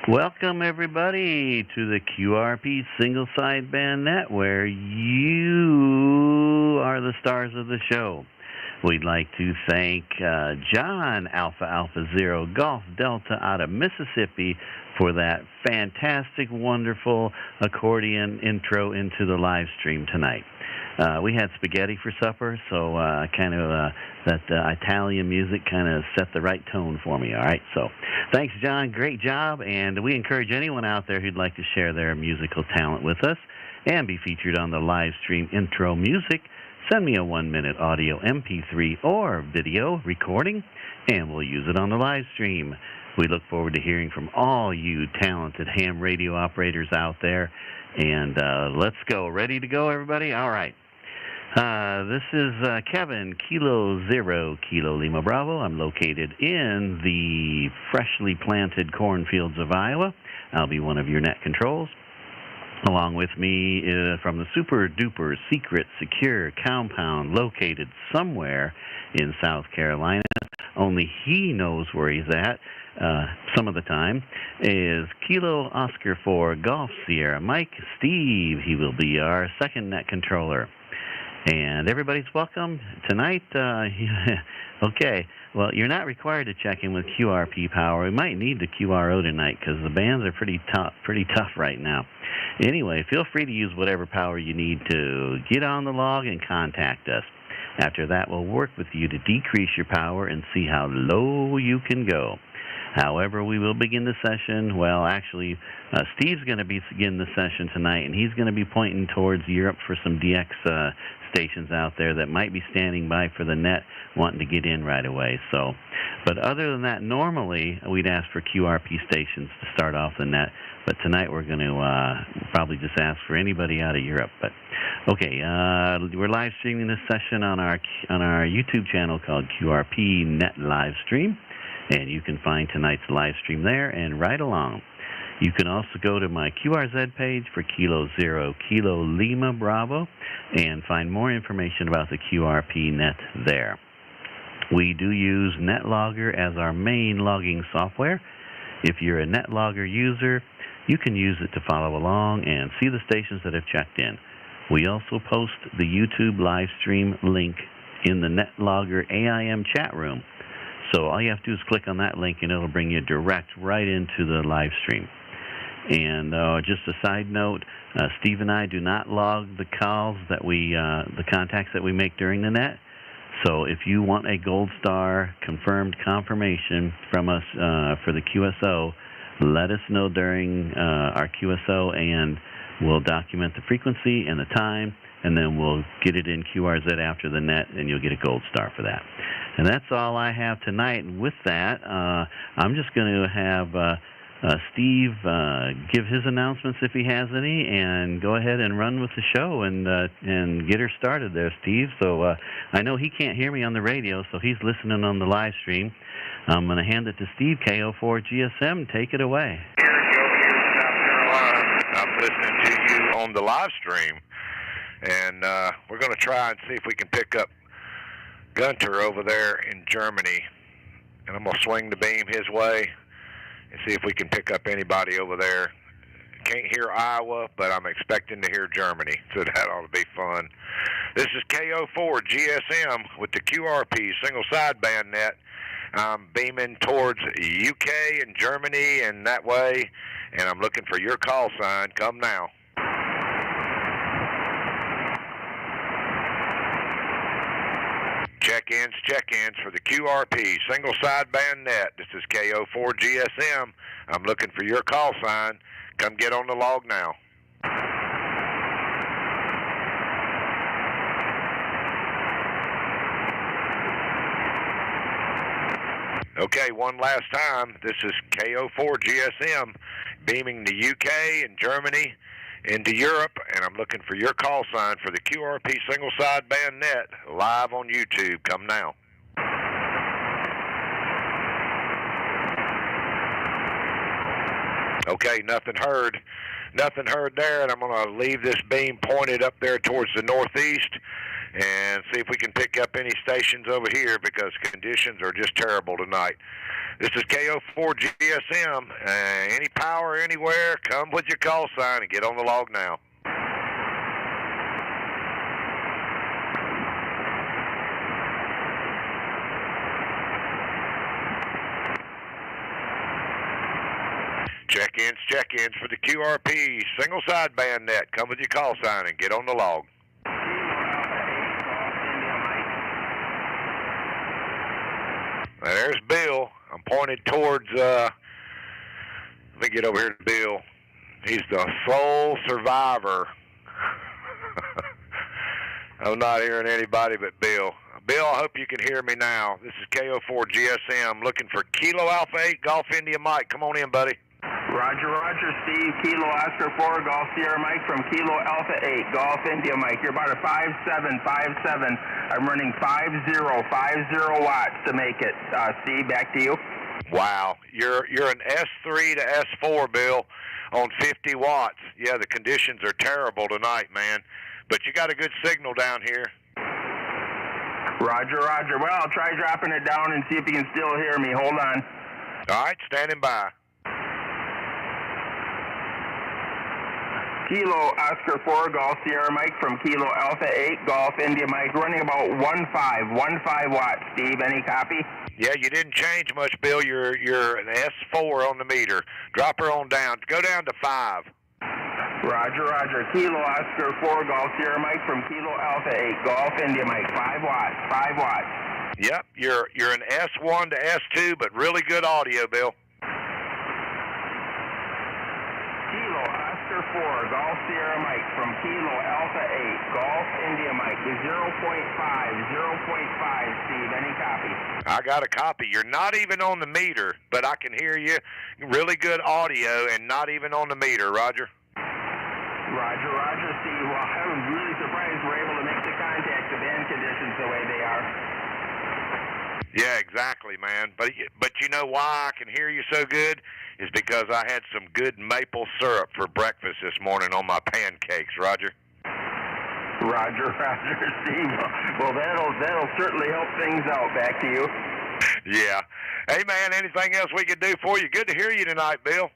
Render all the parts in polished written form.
Welcome, everybody, to the QRP Single Sideband Net, where you are the stars of the show. We'd like to thank John Alpha Alpha Zero Golf Delta out of Mississippi for that fantastic, wonderful accordion intro into the live stream tonight. We had spaghetti for supper, so that Italian music kind of set the right tone for me, all right? So thanks, John. Great job. And we encourage anyone out there who'd like to share their musical talent with us and be featured on the live stream intro music. Send me a 1-minute audio MP3 or video recording, and we'll use it on the live stream. We look forward to hearing from all you talented ham radio operators out there. And let's go. Ready to go, everybody? All right. This is Kevin, Kilo Zero, Kilo Lima Bravo. I'm located in the freshly planted cornfields of Iowa. I'll be one of your net controls. Along with me from the super-duper secret secure compound located somewhere in South Carolina, only he knows where he's at some of the time, is Kilo Oscar 4 Golf Sierra Mike Steve. He will be our second net controller. And everybody's welcome tonight. Okay, well, you're not required to check in with QRP power. We might need the QRO tonight because the bands are pretty tough right now. Anyway, feel free to use whatever power you need to get on the log and contact us. After that, we'll work with you to decrease your power and see how low you can go. However, we will begin the session. Well, actually, Steve's going to begin the session tonight, and he's going to be pointing towards Europe for some DX stations out there that might be standing by for the net, wanting to get in right away. So, but other than that, normally we'd ask for QRP stations to start off the net. But tonight we're going to probably just ask for anybody out of Europe. But okay, we're live streaming this session on our YouTube channel called QRP Net Livestream. And you can find tonight's live stream there and right along. You can also go to my QRZ page for Kilo Zero, Kilo Lima Bravo, and find more information about the QRP net there. We do use NetLogger as our main logging software. If you're a NetLogger user, you can use it to follow along and see the stations that have checked in. We also post the YouTube live stream link in the NetLogger AIM chat room. So all you have to do is click on that link, and it'll bring you direct right into the live stream. And just a side note, Steve and I do not log the calls that the contacts that we make during the net. So if you want a gold star confirmed confirmation from us for the QSO, let us know during our QSO, and we'll document the frequency and the time, and then we'll get it in QRZ after the net, and you'll get a gold star for that. And that's all I have tonight. And with that, I'm just going to have Steve give his announcements if he has any, and go ahead and run with the show and get her started there, Steve. So I know he can't hear me on the radio, so he's listening on the live stream. I'm going to hand it to Steve, KO4 GSM. Take it away. I'm listening to you on the live stream, and we're going to try and see if we can pick up Gunter over there in Germany, and I'm going to swing the beam his way and see if we can pick up anybody over there. Can't hear Iowa, but I'm expecting to hear Germany, so that ought to be fun. This is KO4 GSM with the QRP single sideband net. I'm beaming towards UK and Germany and that way, and I'm looking for your call sign. Come now. Check-ins for the QRP single sideband net. This is KO4 GSM. I'm looking for your call sign. Come get on the log now. Okay, one last time. This is KO4 GSM beaming the UK and Germany into Europe, and I'm looking for your call sign for the QRP single sideband net live on YouTube. Come now. Okay, nothing heard. Nothing heard there, and I'm going to leave this beam pointed up there towards the northeast and see if we can pick up any stations over here because conditions are just terrible tonight. This is KO4 GSM. Any power anywhere, come with your call sign and get on the log now. Check-ins for the QRP single sideband net. Come with your call sign and get on the log. Now, there's Bill. I'm pointed towards, let me get over here to Bill. He's the sole survivor. I'm not hearing anybody but Bill. Bill, I hope you can hear me now. This is KO4 GSM looking for Kilo Alpha 8 Golf India Mike. Come on in, buddy. Roger, Steve, Kilo Oscar 4, Golf Sierra Mike from Kilo Alpha 8, Golf India Mike. You're about a 5757. I'm running 50 watts to make it. Steve, back to you. Wow, you're an S3 to S4, Bill, on 50 watts. Yeah, the conditions are terrible tonight, man. But you got a good signal down here. Roger. Well, I'll try dropping it down and see if you can still hear me. Hold on. All right, standing by. Kilo Oscar 4, Golf Sierra Mike from Kilo Alpha 8, Golf India Mike, running about 15 watts. Steve, any copy? Yeah, you didn't change much, Bill. You're an S4 on the meter. Drop her on down. Go down to 5. Roger. Kilo Oscar 4, Golf Sierra Mike from Kilo Alpha 8, Golf India Mike, 5 watts. Yep, you're an S1 to S2, but really good audio, Bill. Kilo Oscar 4, Golf Sierra Mike from Kilo Alpha 8, Golf India Mike, 0.5, Steve, any copy? I got a copy. You're not even on the meter, but I can hear you. Really good audio and not even on the meter, Roger. Roger, Steve. Well, I was really surprised we're able to make the contact, the band conditions the way they are. Yeah, exactly, man. But you know why I can hear you so good? Is because I had some good maple syrup for breakfast this morning on my pancakes, Roger. Roger, Steve. Well, that'll certainly help things out. Back to you. Yeah. Hey, man, anything else we can do for you? Good to hear you tonight, Bill.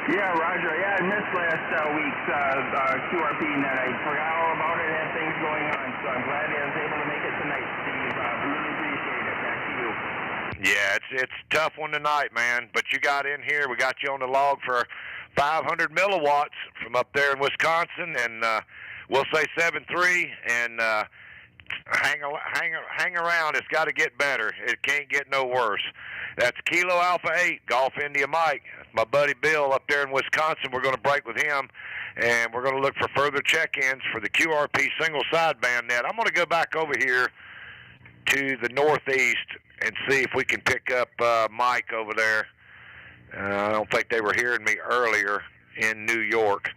Yeah, Roger. Yeah, I missed last week's QRP net. I forgot all about it, had things going on, so I'm glad I was able to make it tonight, Steve. Really appreciate it. Back to you. Yeah, it's a tough one tonight, man. But you got in here. We got you on the log for 500 milliwatts from up there in Wisconsin, and we'll say 7.3, and hang around. It's got to get better. It can't get no worse. That's Kilo Alpha 8, Golf India Mike. My buddy Bill up there in Wisconsin. We're going to break with him, and we're going to look for further check-ins for the QRP single sideband net. I'm going to go back over here to the northeast and see if we can pick up Mike over there. I don't think they were hearing me earlier in New York.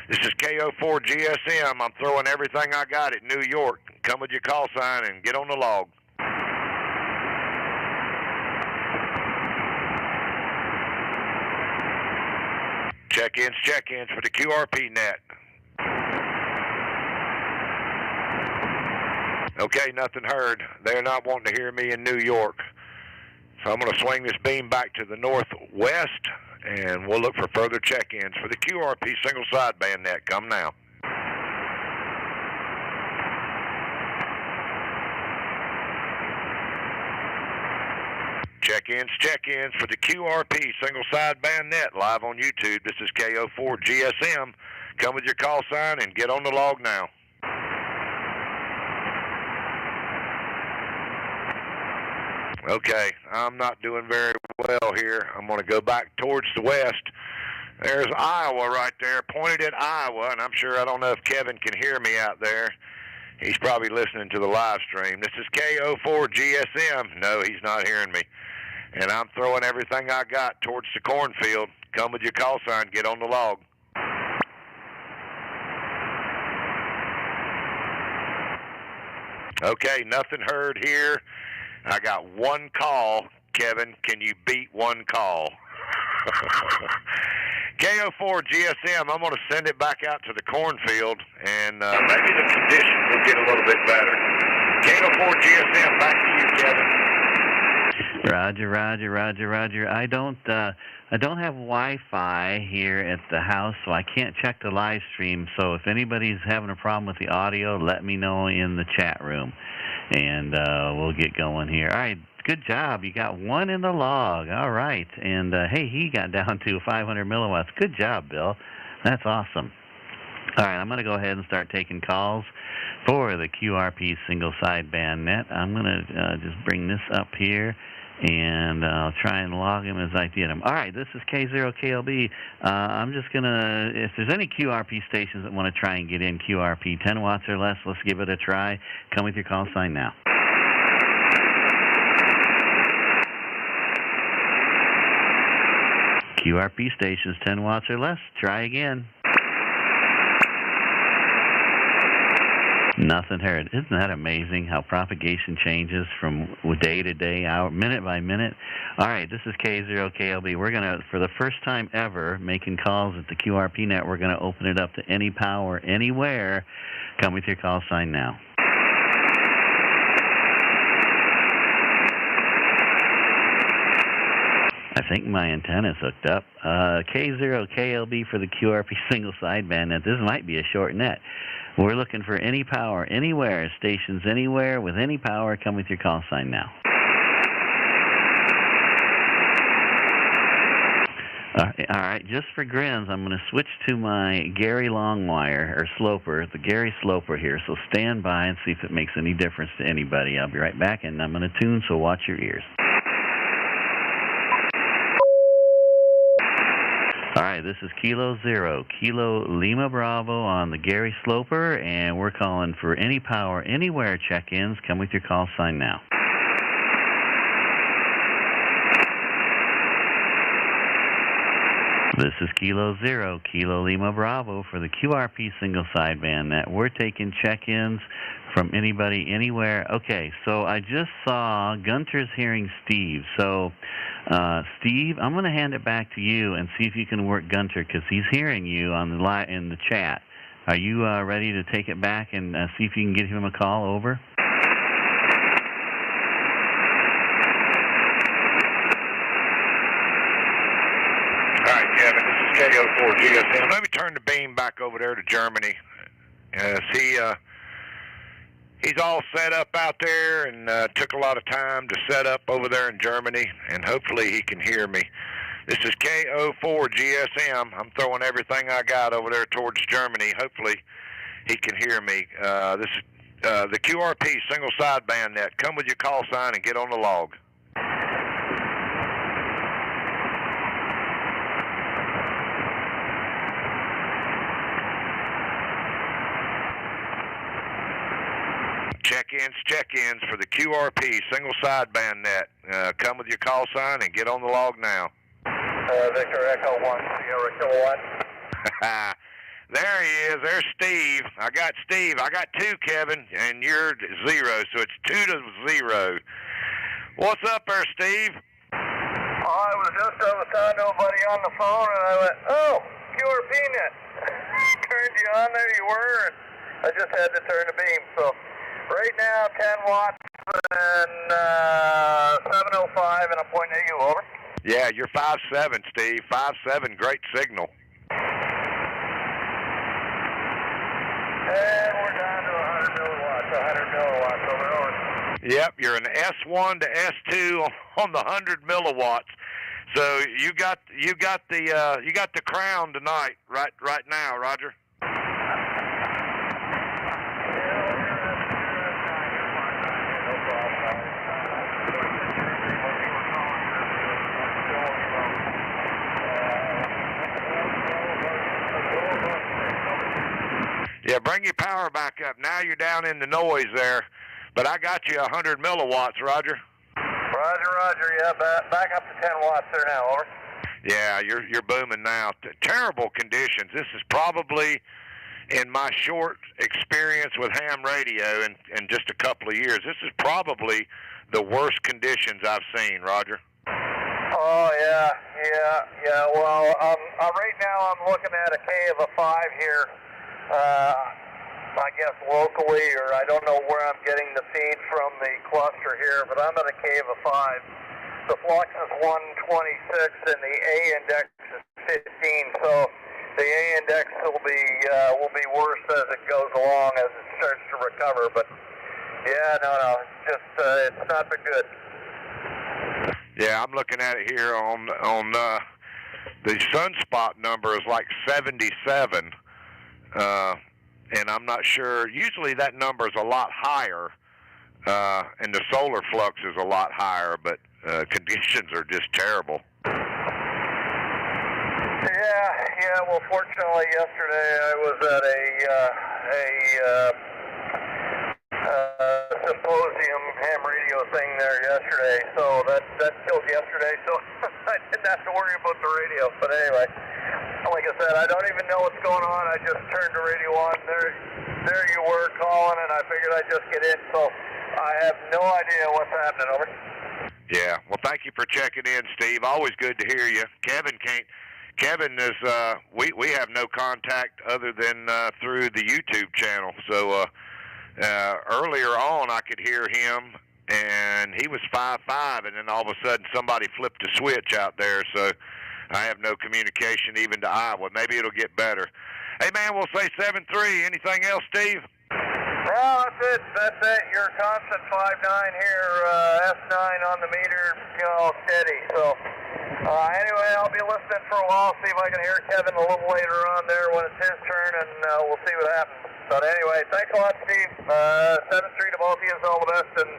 This is KO4 GSM. I'm throwing everything I got at New York. Come with your call sign and get on the log. Check-ins for the QRP net. Okay, nothing heard. They're not wanting to hear me in New York. So I'm going to swing this beam back to the northwest, and we'll look for further check-ins for the QRP single sideband net. Come now. Check-ins for the QRP single sideband net live on YouTube. This is KO4 GSM. Come with your call sign and get on the log now. Okay, I'm not doing very well here. I'm going to go back towards the west. There's Iowa right there, pointed at Iowa, and I'm sure, I don't know if Kevin can hear me out there. He's probably listening to the live stream. This is KO4 GSM. No, he's not hearing me. And I'm throwing everything I got towards the cornfield. Come with your call sign, get on the log. Okay, nothing heard here. I got one call. Kevin, can you beat one call? KO4 GSM, I'm going to send it back out to the cornfield, and maybe the conditions will get a little bit better. Kilo 4 GSM, back to you, Kevin. Roger. I don't have Wi-Fi here at the house, so I can't check the live stream. So if anybody's having a problem with the audio, let me know in the chat room, and we'll get going here. All right, good job. You got one in the log. All right, and hey, he got down to 500 milliwatts. Good job, Bill. That's awesome. All right, I'm going to go ahead and start taking calls for the QRP single sideband net. I'm going to just bring this up here, and I'll try and log him as I get him. All right, this is K0KLB. I'm just going to, if there's any QRP stations that want to try and get in QRP 10 watts or less, let's give it a try. Come with your call sign now. QRP stations 10 watts or less, try again. Nothing heard. Isn't that amazing how propagation changes from day to day, hour, minute by minute? All right, this is K0KLB. We're going to, for the first time ever, making calls at the QRP net, we're going to open it up to any power, anywhere. Come with your call sign now. I think my antenna's hooked up. K0KLB for the QRP single sideband net. This might be a short net. We're looking for any power, anywhere, stations anywhere with any power. Come with your call sign now. All right, just for grins, I'm going to switch to my Gary Longwire, or Sloper, the Gary Sloper here. So stand by and see if it makes any difference to anybody. I'll be right back, and I'm going to tune, so watch your ears. All right, this is Kilo 0, Kilo Lima Bravo on the Gary Sloper, and we're calling for any power, anywhere check-ins. Come with your call sign now. This is Kilo 0, Kilo Lima Bravo for the QRP single sideband net. We're taking check-ins from anybody, anywhere. Okay, so I just saw Gunter's hearing Steve. So, Steve, I'm going to hand it back to you and see if you can work Gunter, because he's hearing you on the in the chat. Are you ready to take it back and see if you can get him a call over? All right, Kevin, this is K04 GSM. Let me turn the beam back over there to Germany. He's all set up out there, and took a lot of time to set up over there in Germany, and hopefully he can hear me. This is K04 GSM. I'm throwing everything I got over there towards Germany. Hopefully he can hear me. This is the QRP single sideband net. Come with your call sign and get on the log. Check-ins for the QRP single sideband net. Come with your call sign and get on the log now. Victor Echo 1, Sierra Kilowatt. There he is. There's Steve. I got Steve. I got 2, Kevin, and you're 0, so it's 2-0. What's up there, Steve? I was talking to a buddy on the phone, and I went, oh, QRP net. Turned you on, there you were, and I just had to turn the beam, so... Right now, 10 watts and 705, and I'm pointing at you, over. Yeah, you're 5.7, Steve. 5.7, great signal. And we're down to 100 milliwatts, over. Yep, you're an S1 to S2 on the 100 milliwatts. So you got the crown tonight, right now, Roger. Yeah, bring your power back up. Now you're down in the noise there, but I got you 100 milliwatts, Roger. Roger. Yeah, back up to 10 watts there now, over. Yeah, you're booming now. Terrible conditions. This is probably, in my short experience with ham radio in just a couple of years, this is probably the worst conditions I've seen, Roger. Oh, yeah. Well, right now I'm looking at a K of a 5 here. I guess locally, or I don't know where I'm getting the feed from the cluster here, but I'm at a cave of 5. The flux is 126 and the A index is 15, so the A index will be worse as it goes along, as it starts to recover. But yeah, no, it's just it's not been good. Yeah, I'm looking at it here on the sunspot number is like 77, and I'm not sure. Usually that number is a lot higher, and the solar flux is a lot higher, but conditions are just terrible. Yeah. Well, fortunately, yesterday I was at a symposium ham radio thing there yesterday, so that killed yesterday. So I didn't have to worry about the radio. But anyway, like I said, I don't even know what's going on. I just turned the radio on. There you were calling, and I figured I'd just get in. So I have no idea what's happening. Over. Yeah. Well, thank you for checking in, Steve. Always good to hear you. Kevin is, we have no contact other than through the YouTube channel. So earlier on, I could hear him, and he was 5.5, and then all of a sudden somebody flipped a switch out there. So I have no communication even to Iowa. Maybe it'll get better. Hey, man, we'll say 7-3. Anything else, Steve? No, that's it. You're constant 5.9 here, S9 on the meter, steady. So anyway, I'll be listening for a while, see if I can hear Kevin a little later on there when it's his turn, and we'll see what happens. But anyway, thanks a lot, Steve. 7-3 to both of you, all the best, and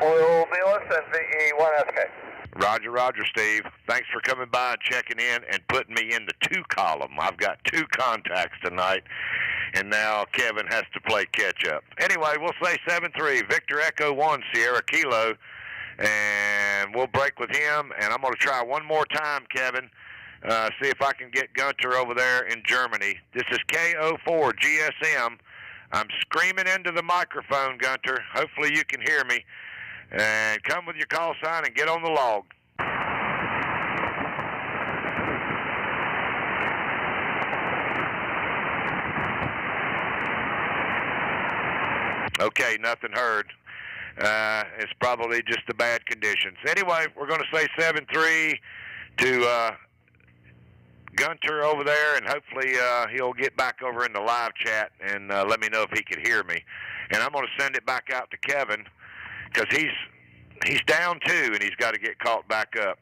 we'll be listening, VE1SK. Roger, Steve. Thanks for coming by and checking in and putting me in the 2 column. I've got 2 contacts tonight, and now Kevin has to play catch-up. Anyway, we'll say 7-3, Victor Echo 1, Sierra Kilo, and we'll break with him, and I'm going to try one more time, Kevin, see if I can get Gunter over there in Germany. This is KO4 GSM. I'm screaming into the microphone, Gunter. Hopefully you can hear me. And come with your call sign and get on the log. Okay, nothing heard. It's probably just the bad conditions. Anyway, we're going to say 7-3 to Gunter over there, and hopefully he'll get back over in the live chat and let me know if he could hear me. And I'm going to send it back out to Kevin, because he's down 2, and he's got to get caught back up.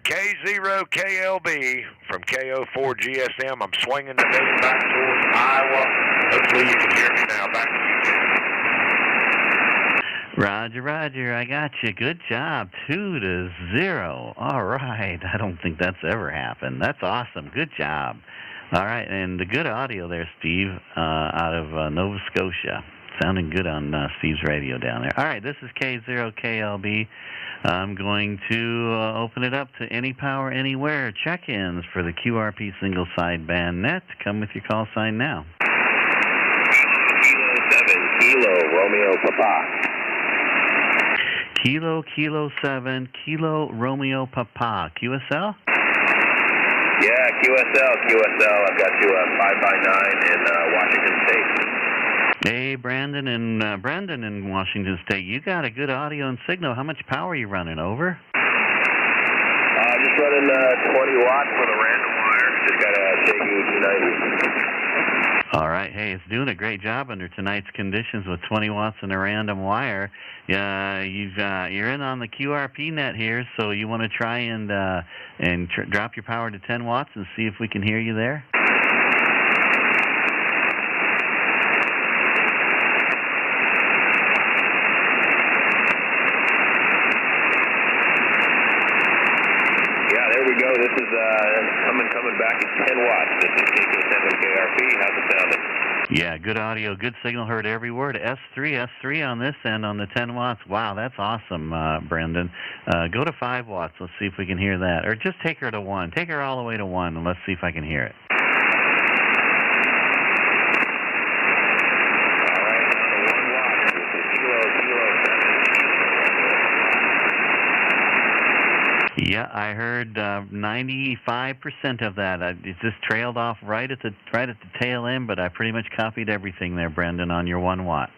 K0KLB from KO4 GSM. I'm swinging the beam back towards Iowa. Hopefully you can hear me now. Back to you, Kevin. Roger, I got you. Good job. 2-0. All right. I don't think that's ever happened. That's awesome. Good job. All right, and the good audio there, Steve, out of Nova Scotia. Sounding good on Steve's radio down there. All right, this is K0KLB. I'm going to open it up to Any Power Anywhere check-ins for the QRP single sideband net. Come with your call sign now. Kilo 7, Kilo Romeo Papa. Kilo 7, Kilo Romeo Papa. QSL? Yeah, QSL. I've got you 5x9 in Washington State. Hey, Brandon in Washington State. You got a good audio and signal. How much power are you running? Over? Just running 20 watts with a random wire. Just got a JU 290. All right. Hey, it's doing a great job under tonight's conditions with 20 watts and a random wire. You're in on the QRP net here, so you want to try and drop your power to 10 watts and see if we can hear you there? Go. This is coming back at 10 watts. This is KK7 KRP. How's it sounding? Yeah, good audio, good signal. Heard every word. S3 on this end on the 10 watts. Wow, that's awesome, Brendan. Go to 5 watts. Let's see if we can hear that. Or just take her to 1. Take her all the way to 1, and let's see if I can hear it. All right, down to 1 watt. This is Kilo 7. Yeah, I heard 95% of that. It just trailed off right at the tail end, but I pretty much copied everything there, Brendan, on your 1 watt.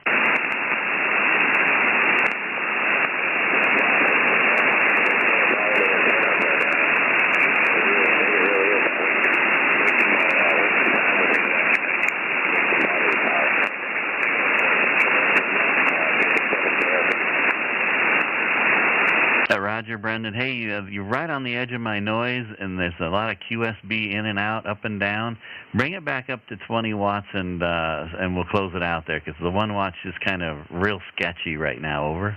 Roger, Brendan. Hey, you're right on the edge of my noise, and there's a lot of QSB in and out, up and down. Bring it back up to 20 watts, and we'll close it out there, because the 1 watt's just kind of real sketchy right now. Over.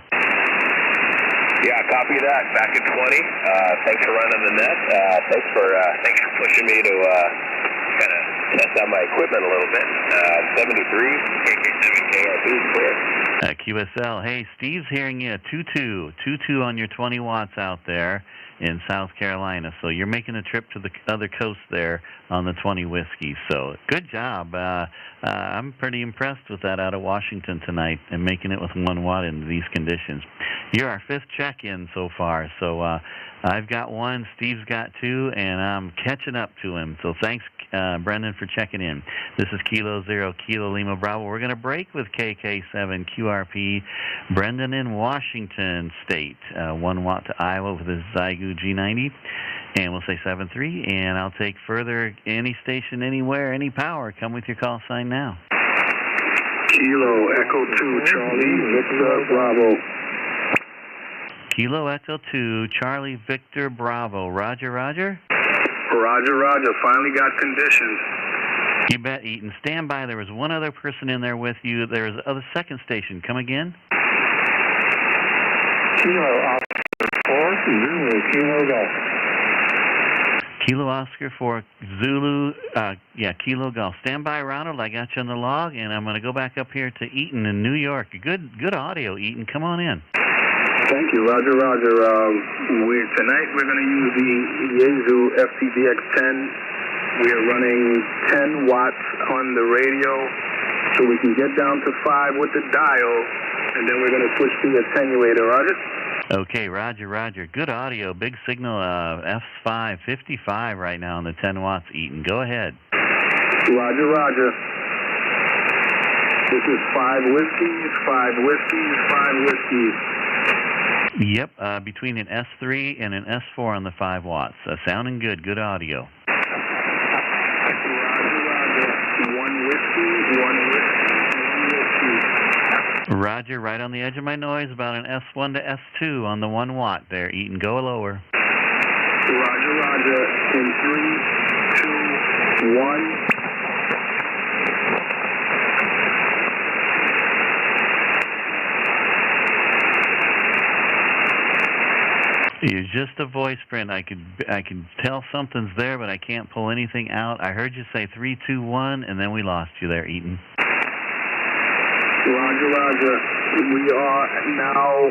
Yeah, copy that. Back at 20. Thanks for running the net. Thanks for pushing me to kind of test out my equipment a little bit. 73 KK7 QRP clear. QSL. Hey, Steve's hearing you. 2-2 on your 20 watts out there in South Carolina. So you're making a trip to the other coast there on the 20 whiskey. So good job. I'm pretty impressed with that out of Washington tonight and making it with 1 watt in these conditions. You're our 5th check-in so far. So I've got 1, Steve's got 2, and I'm catching up to him. So thanks, Brendan, for checking in. This is Kilo 0, Kilo Lima Bravo. We're going to break with KK7 QRP. Brendan in Washington State, 1 watt to Iowa with his Zygu G90. And we'll say 7-3, and I'll take further any station, anywhere, any power. Come with your call sign now. Kilo Echo 2, Charlie Victor Bravo. Kilo Echo 2, Charlie Victor Bravo. Roger, Roger? Roger, Roger. Finally got conditions. You bet, Eaton. Stand by. There was 1 other person in there with you. There was the second station. Come again? Kilo Oscar 4, Zulu, Kilo Golf. Kilo Oscar 4, Zulu, Kilo Golf. Stand by, Ronald. I got you on the log, and I'm going to go back up here to Eaton in New York. Good audio, Eaton. Come on in. Thank you, Roger, Roger. Tonight we're going to use the Yaesu FTDX10. We are running 10 watts on the radio, so we can get down to 5 with the dial, and then we're going to switch to the attenuator, Roger? Okay, Roger, Roger. Good audio. Big signal, F5, 55 right now on the 10 watts, Eaton. Go ahead. Roger, Roger. This is 5 whiskeys, 5 whiskeys, 5 whiskeys. Yep, between an S3 and an S4 on the 5 watts. Sounding good. Good audio. Roger, Roger. 1 whiskey, 1 whiskey, 1 whiskey. Roger, right on the edge of my noise, about an S1 to S2 on the 1 watt there, Eaton. Go lower. Roger, Roger. In 3, 2, 1. You're just a voice print. I can tell something's there, but I can't pull anything out. I heard you say 3, 2, 1, and then we lost you there, Eaton. Roger, Roger. We are now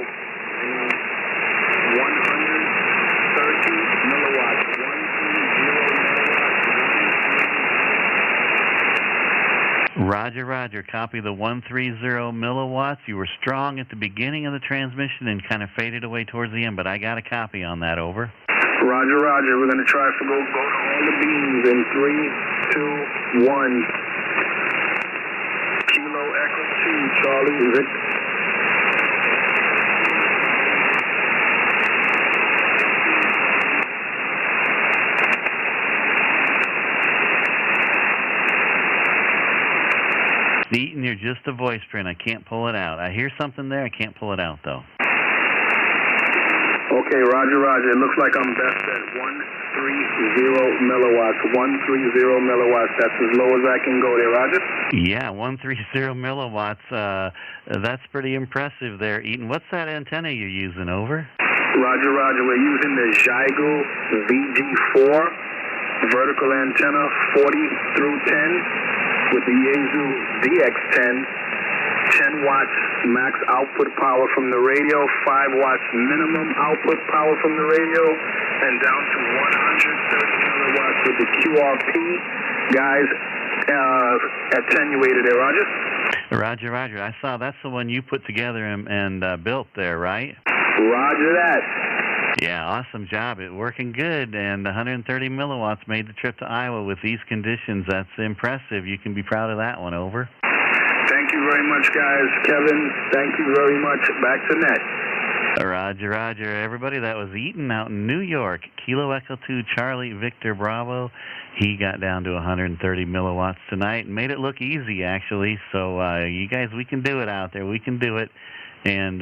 130 milliwatts. 130 milliwatts. Roger, Roger. Copy the 130 milliwatts. You were strong at the beginning of the transmission and kind of faded away towards the end, but I got a copy on that. Over. Roger, Roger. We're going to try to go to all the beams in 3, 2, 1. Kilo Echo 2, Charlie Victor. Eaton, you're just a voice print. I can't pull it out. I hear something there. I can't pull it out, though. Okay, Roger, Roger. It looks like I'm best at 130 milliwatts. 130 milliwatts. That's as low as I can go there, Roger? Yeah, 130 milliwatts. That's pretty impressive there, Eaton. What's that antenna you're using? Over? Roger, Roger. We're using the Zygu VG4 vertical antenna 40 through 10 with the Yaesu DX10. 10 watts max output power from the radio, 5 watts minimum output power from the radio, and down to 130 milliwatts with the QRP. Guys, attenuated there, Roger? Roger, Roger. I saw that's the one you put together and built there, right? Roger that. Yeah, awesome job. It's working good, and 130 milliwatts made the trip to Iowa with these conditions. That's impressive. You can be proud of that one. Over. Thank you very much, guys. Kevin, thank you very much. Back to net. Roger, roger. Everybody, that was Eaton out in New York. Kilo Echo 2 Charlie Victor Bravo. He got down to 130 milliwatts tonight and made it look easy, actually. So, you guys, we can do it out there. We can do it. And,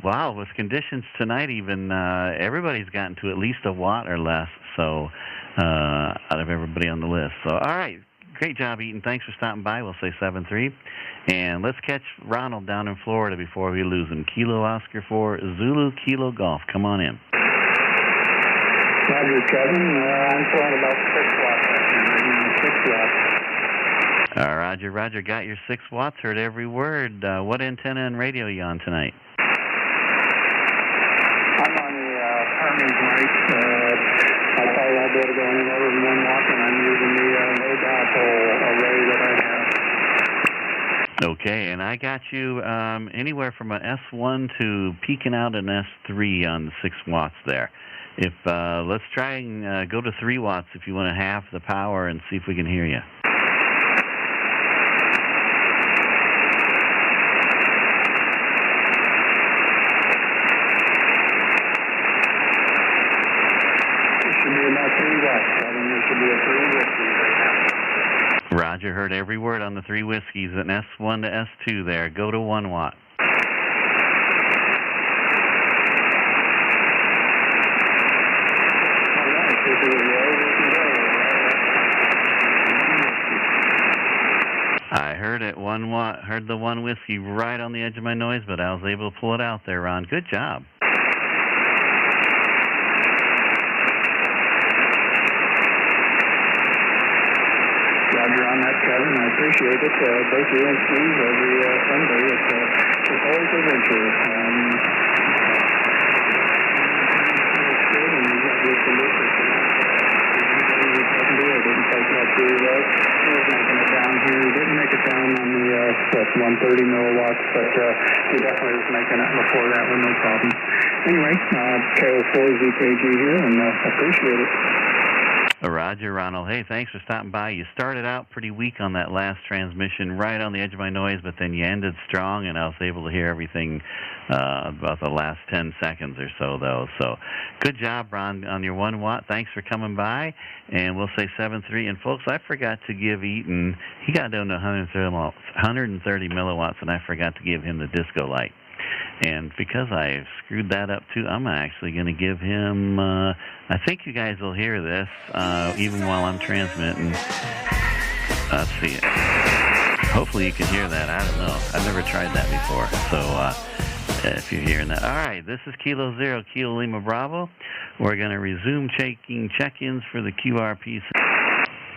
wow, with conditions tonight even, everybody's gotten to at least a watt or less, so, out of everybody on the list. So, all right. Great job, Eaton. Thanks for stopping by. We'll say 7-3. And let's catch Ronald down in Florida before we lose him. Kilo Oscar 4 Zulu Kilo Golf. Come on in. Roger, Kevin. I'm throwing about 6 watts right now. 6 watts. Roger, roger. Got your 6 watts. Heard every word. What antenna and radio are you on tonight? I'm on the Hermes mic. I'll probably not be able to go any lower than 1 watt, and I'm using the low dipole array that I have. Okay, and I got you anywhere from an S1 to peaking out an S3 on the 6 watts there. If let's try and go to 3 watts if you want to half the power and see if we can hear you. Roger, heard every word on the 3 whiskeys. An S1 to S2 there. Go to 1 watt. I heard it 1 watt. Heard the 1 whiskey right on the edge of my noise, but I was able to pull it out there, Ron. Good job. Roger on that, Kevin. I appreciate it. Both your instruments every Sunday. It's always a venture. It's good, and you got good conditions. It didn't take that too well. He was making it down here. He didn't make it down on the 130 milliwatts, but he definitely was making it before that with no problem. Anyway, KO4ZKG here, and appreciate it. Roger, Ronald. Hey, thanks for stopping by. You started out pretty weak on that last transmission, right on the edge of my noise, but then you ended strong, and I was able to hear everything about the last 10 seconds or so, though. So good job, Ron, on your 1 watt. Thanks for coming by, and we'll say 7-3. And, folks, I forgot to give Eaton, he got down to 130 milliwatts, and I forgot to give him the disco light. And because I screwed that up, too, I'm actually going to give him, I think you guys will hear this, even while I'm transmitting. Let's see it. Hopefully you can hear that. I don't know. I've never tried that before. So if you're hearing that. All right, this is Kilo 0, Kilo Lima Bravo. We're going to resume checking check-ins for the QRP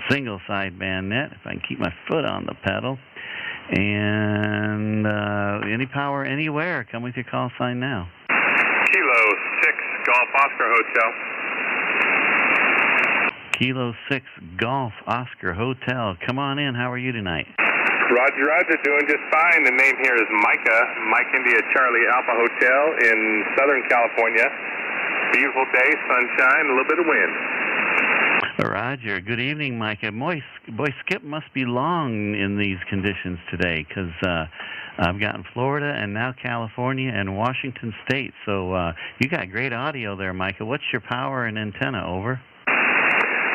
single sideband net, if I can keep my foot on the pedal. And any power anywhere, come with your call sign now. Kilo 6 Golf Oscar Hotel. Kilo 6 Golf Oscar Hotel. Come on in. How are you tonight? Roger, roger. Doing just fine. The name here is Micah. Mike India Charlie Alpha Hotel in Southern California. Beautiful day, sunshine, a little bit of wind. Roger. Good evening, Micah. Boy, Skip must be long in these conditions today, because I've gotten Florida and now California and Washington State. So you got great audio there, Micah. What's your power and antenna? Over.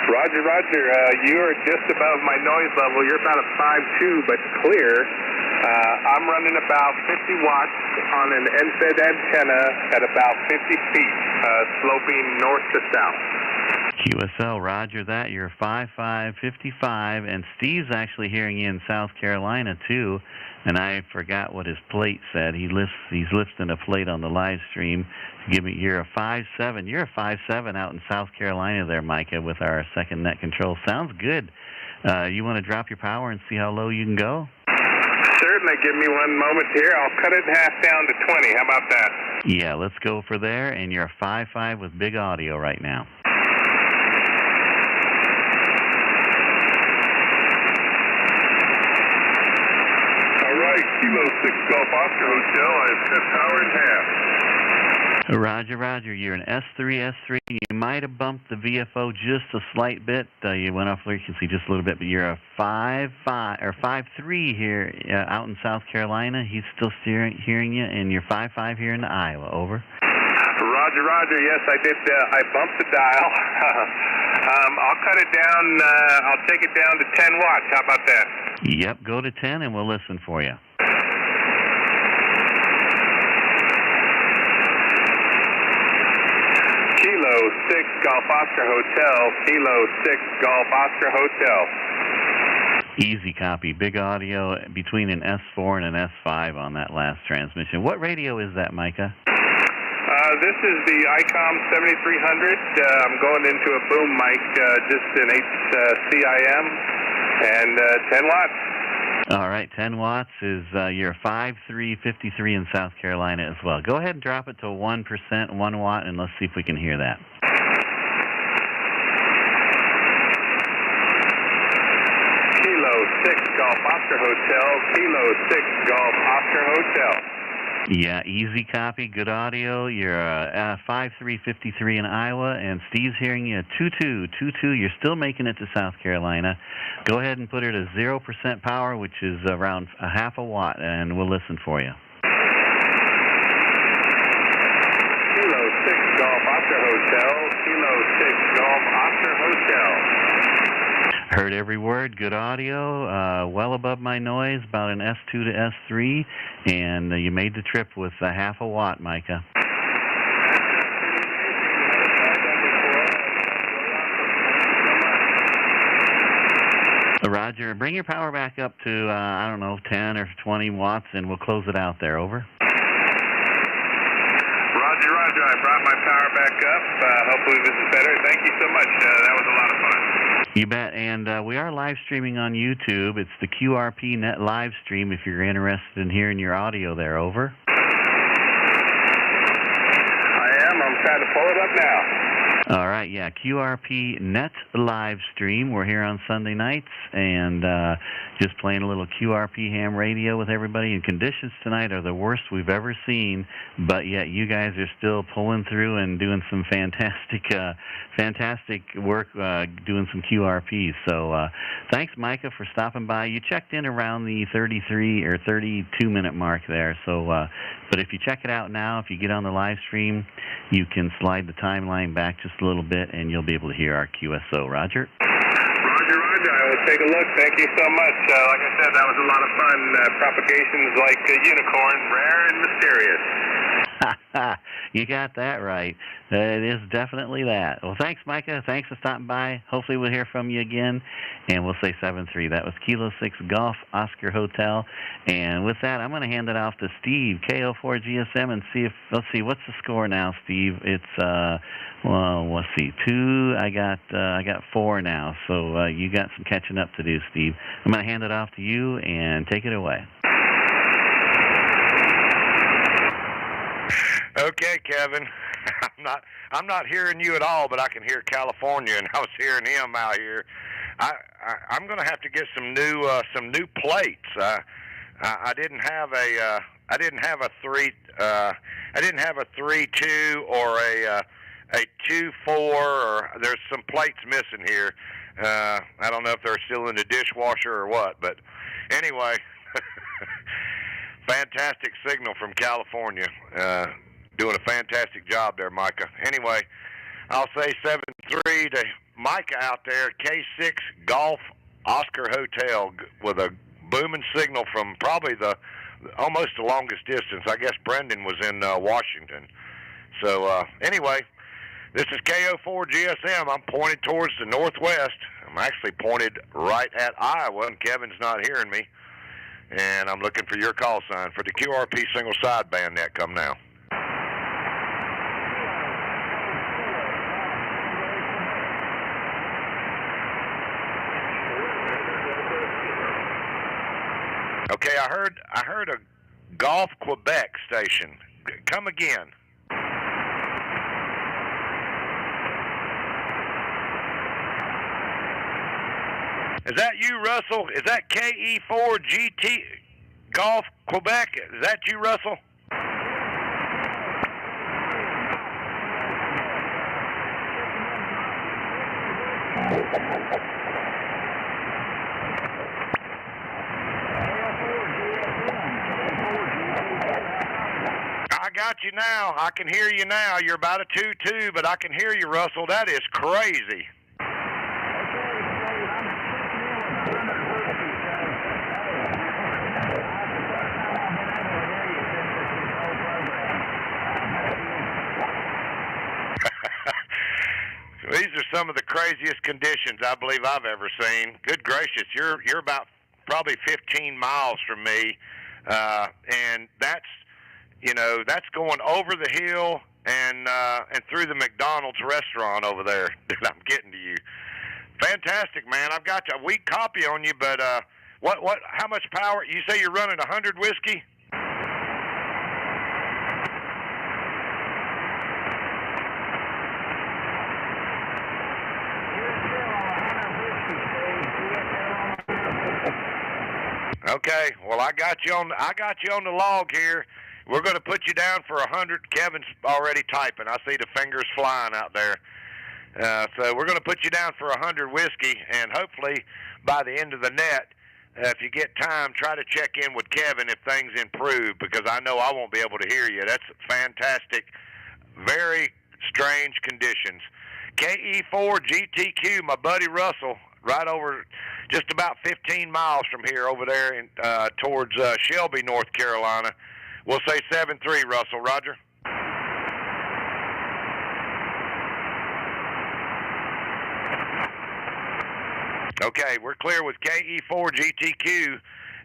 Roger, roger. You are just above my noise level. You're about a 5.2, but clear. I'm running about 50 watts on an NFED antenna at about 50 feet, sloping north to south. QSL, roger that. You're 5.5, 55, and Steve's actually hearing you in South Carolina, too, and I forgot what his plate said. He's lifting a plate on the live stream. You're a 5.7. You're a 5.7 out in South Carolina there, Micah, with our second net control. Sounds good. You want to drop your power and see how low you can go? Certainly. Give me 1 moment here. I'll cut it in half down to 20. How about that? Yeah, let's go for there, and you're a 5.5 with big audio right now. All right, Kilo 6 Golf Oscar Hotel. I've cut power in half. Roger, Roger. You're an S3. You might have bumped the VFO just a slight bit. You went off frequency just a little bit, but you're a 5.3 here out in South Carolina. He's still hearing you, and you're 5.5 here in Iowa. Over. Roger, Roger. Yes, I did. I bumped the dial. I'll cut it down. I'll take it down to 10 watts. How about that? Yep, go to 10, and we'll listen for you. Kilo 6 Golf Oscar Hotel. Kilo 6 Golf Oscar Hotel. Easy copy. Big audio between an S4 and an S5 on that last transmission. What radio is that, Micah? This is the ICOM 7300. I'm going into a boom mic, just an HCIM, and 10 watts. All right, 10 watts is your 5.353 in South Carolina as well. Go ahead and drop it to 1%, 1 watt, and let's see if we can hear that. Kilo 6 Golf Oscar Hotel. Kilo 6 Golf Oscar Hotel. Yeah, easy copy, good audio. You're 5.353 in Iowa, and Steve's hearing you 2.2. You're still making it to South Carolina. Go ahead and put it at 0% power, which is around a half a watt, and we'll listen for you. Kilo 6 Golf Oscar Hotel. Kilo 6 Golf Oscar Hotel. Heard every word, good audio, well above my noise, about an S2 to S3, and you made the trip with a half a watt, Micah. Roger, bring your power back up to, 10 or 20 watts, and we'll close it out there. Over. Roger, Roger. I brought my power back up. Hopefully this is better. Thank you so much. That was a lot of fun. You bet, and we are live streaming on YouTube. It's the QRP Net Livestream if you're interested in hearing your audio there. Over. I am. I'm trying to pull it up now. All right, yeah, QRP Net Livestream. We're here on Sunday nights and just playing a little QRP ham radio with everybody. And conditions tonight are the worst we've ever seen, but yet you guys are still pulling through and doing some fantastic work doing some QRPs. So thanks, Micah, for stopping by. You checked in around the 33 or 32-minute mark there. So, but if you check it out now, if you get on the live stream, you can slide the timeline back just a little bit, and you'll be able to hear our QSO. Roger? Roger, Roger. I will take a look. Thank you so much. Like I said, that was a lot of fun. Propagations like a unicorn, rare and mysterious. You got that right. It is definitely that. Well, thanks, Micah. Thanks for stopping by. Hopefully we'll hear from you again, and we'll say 7-3. That was Kilo 6 Golf Oscar Hotel. And with that, I'm going to hand it off to Steve, KO4 GSM, and let's see, what's the score now, Steve? It's, let's see, 2. I got 4 now, so you got some catching up to do, Steve. I'm going to hand it off to you, and take it away. Okay, Kevin. I'm not hearing you at all, but I can hear California, and I was hearing him out here. I'm going to have to get some new plates. I didn't have a 3.2 or a 2.4. Or there's some plates missing here. I don't know if they're still in the dishwasher or what, but anyway, fantastic signal from California. Doing a fantastic job there, Micah. Anyway, I'll say 7-3 to Micah out there, K6 Golf Oscar Hotel, with a booming signal from probably almost the longest distance. I guess Brendan was in Washington. So anyway, this is KO4 GSM. I'm pointed towards the northwest. I'm actually pointed right at Iowa, and Kevin's not hearing me. And I'm looking for your call sign for the QRP single sideband net. Come now. Okay, I heard a Golf Quebec station. Come again. Is that you, Russell? Is that KE4 GT Golf Quebec? Is that you, Russell? I got you now. I can hear you now. You're about a 2-2, but I can hear you, Russell. That is crazy. These are some of the craziest conditions I believe I've ever seen. Good gracious, you're about probably 15 miles from me, and that's going over the hill and through the McDonald's restaurant over there that I'm getting to you. Fantastic, man. I've got a weak copy on you, but how much power? You say you're running 100 whiskey? Okay, well I got you on the log here. We're going to put you down for 100. Kevin's already typing. I see the fingers flying out there. So we're going to put you down for 100 whiskey, and hopefully by the end of the net, if you get time, try to check in with Kevin if things improve, because I know I won't be able to hear you. That's fantastic. Very strange conditions. KE4 GTQ, my buddy Russell, right over just about 15 miles from here over there towards Shelby, North Carolina. We'll say 7-3, Russell. Roger. Okay, we're clear with KE4 GTQ,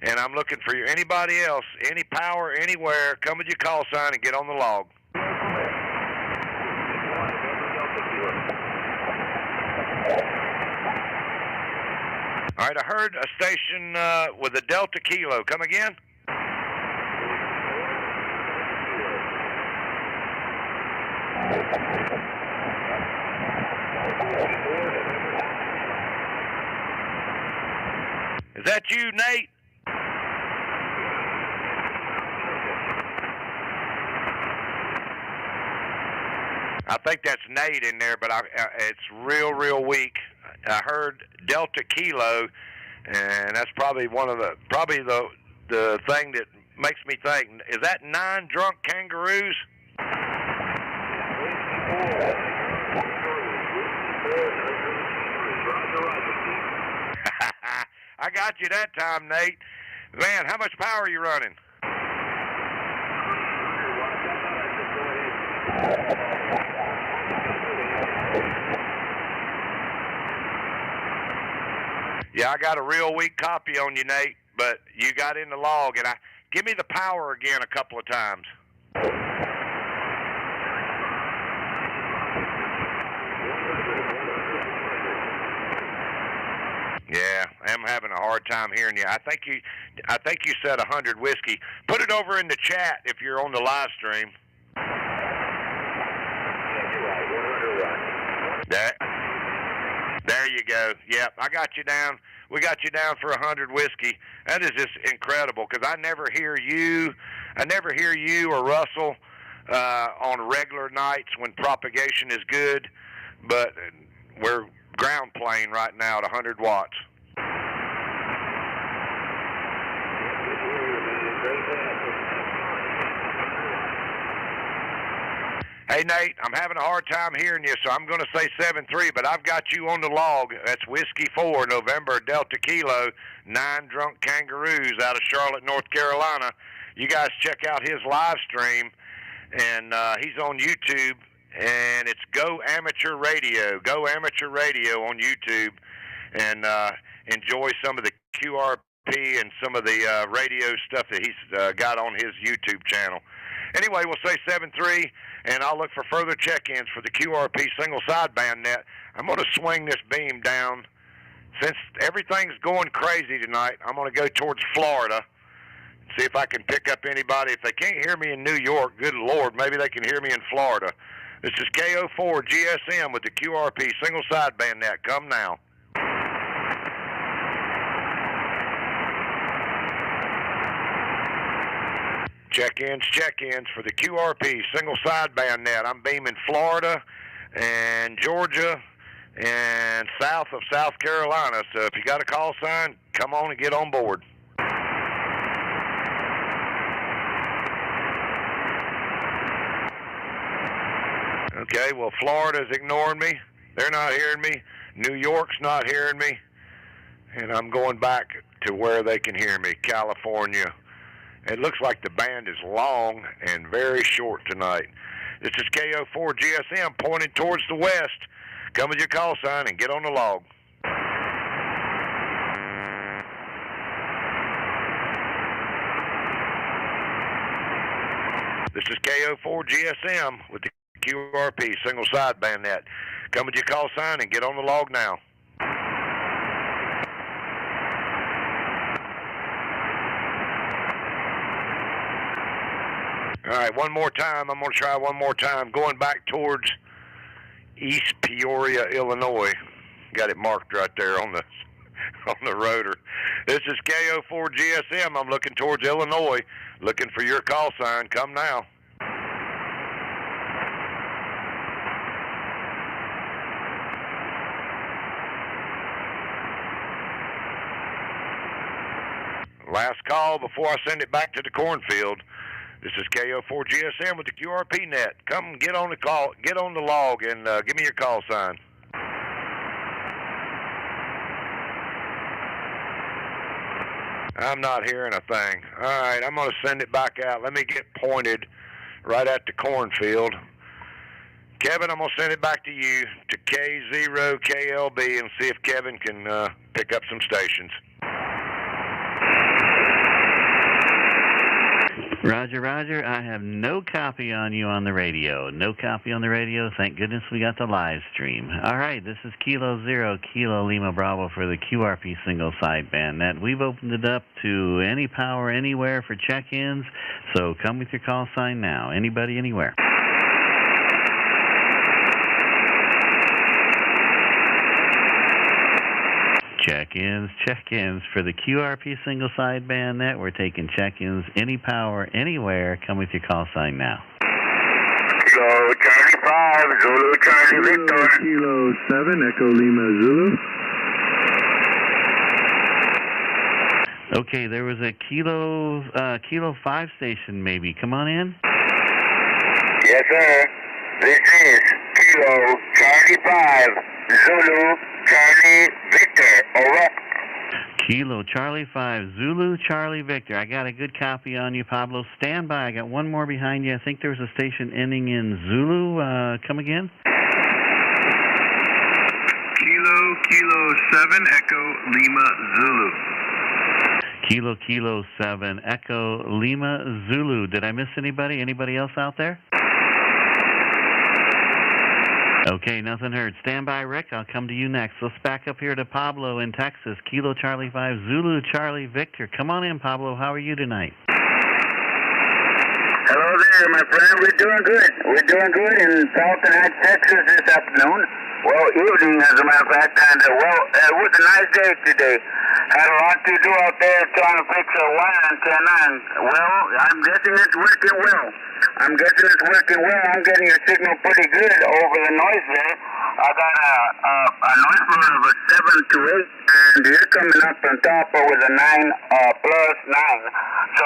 and I'm looking for you. Anybody else, any power, anywhere, come with your call sign and get on the log. All right, I heard a station with a Delta Kilo. Come again? Is that you, Nate? I think that's Nate in there, but it's real weak. I heard Delta Kilo, and that's probably the thing that makes me think. Is that 9 drunk kangaroos? I got you that time, Nate. Man, how much power are you running? Yeah, I got a real weak copy on you, Nate, but you got in the log, and give me the power again a couple of times. Yeah, I'm having a hard time hearing you. I think you said 100 whiskey. Put it over in the chat if you're on the live stream. There you go. Yep, I got you down. We got you down for 100 whiskey. That is just incredible, because I never hear you or Russell on regular nights when propagation is good, but we're ground plane right now at 100 watts. Hey, Nate, I'm having a hard time hearing you, so I'm going to say 7-3, but I've got you on the log. That's Whiskey 4, November, Delta Kilo, 9 drunk kangaroos out of Charlotte, North Carolina. You guys check out his live stream, and he's on YouTube, and it's Go Amateur Radio on YouTube, and enjoy some of the QRP and some of the radio stuff that he's got on his YouTube channel. Anyway, we'll say 7-3, and I'll look for further check-ins for the QRP single sideband net. I'm going to swing this beam down. Since everything's going crazy tonight, I'm going to go towards Florida, see if I can pick up anybody. If they can't hear me in New York, good Lord, maybe they can hear me in Florida. This is KO4 GSM with the QRP single sideband net. Come now. Check-ins for the QRP single sideband net. I'm beaming Florida and Georgia and south of South Carolina. So if you got a call sign, come on and get on board. Okay, well, Florida's ignoring me. They're not hearing me. New York's not hearing me. And I'm going back to where they can hear me, California. It looks like the band is long and very short tonight. This is KO4 GSM pointing towards the west. Come with your call sign and get on the log. This is KO4 GSM with the QRP single sideband net. Come with your call sign and get on the log now. All right, one more time. I'm going to try one more time. Going back towards East Peoria, Illinois. Got it marked right there on the rotor. This is KO4 GSM. I'm looking towards Illinois, looking for your call sign. Come now. Last call before I send it back to the cornfield. This is KO4 GSM with the QRP net. Come get on the call, get on the log, and give me your call sign. I'm not hearing a thing. All right, I'm going to send it back out. Let me get pointed right at the cornfield. Kevin, I'm going to send it back to you to K0KLB and see if Kevin can pick up some stations. Roger, Roger. I have no copy on you on the radio. No copy on the radio. Thank goodness we got the live stream. All right, this is Kilo 0, Kilo Lima Bravo for the QRP single sideband net. We've opened it up to any power, anywhere for check-ins, so come with your call sign now. Anybody, anywhere. Check-ins for the QRP single sideband net. We're taking check-ins any power, anywhere. Come with your call sign now. Kilo Charlie 5, Zulu Charlie Victor. Kilo 7, Echo Lima Zulu. Okay, there was a Kilo 5 station maybe. Come on in. Yes, sir. This is Kilo Charlie 5, Zulu Charlie Victor. Over. Kilo Charlie 5, Zulu Charlie Victor. I got a good copy on you, Pablo. Stand by. I got one more behind you. I think there was a station ending in Zulu. Come again. Kilo 7, Echo Lima Zulu. Kilo 7, Echo Lima Zulu. Did I miss anybody? Anybody else out there? Okay, nothing heard. Stand by, Rick. I'll come to you next. Let's back up here to Pablo in Texas. Kilo Charlie 5, Zulu Charlie Victor. Come on in, Pablo. How are you tonight? Hello there, my friend. We're doing good. We're doing good in Southern Texas this afternoon. Well, evening, as a matter of fact. And, it was a nice day today. Had a lot to do out there trying to fix a wire antenna. And, well, I'm guessing it's working well. I'm getting your signal pretty good over the noise there. I got a noise floor of a 7 to 8, and you're coming up on top with a 9 plus 9. So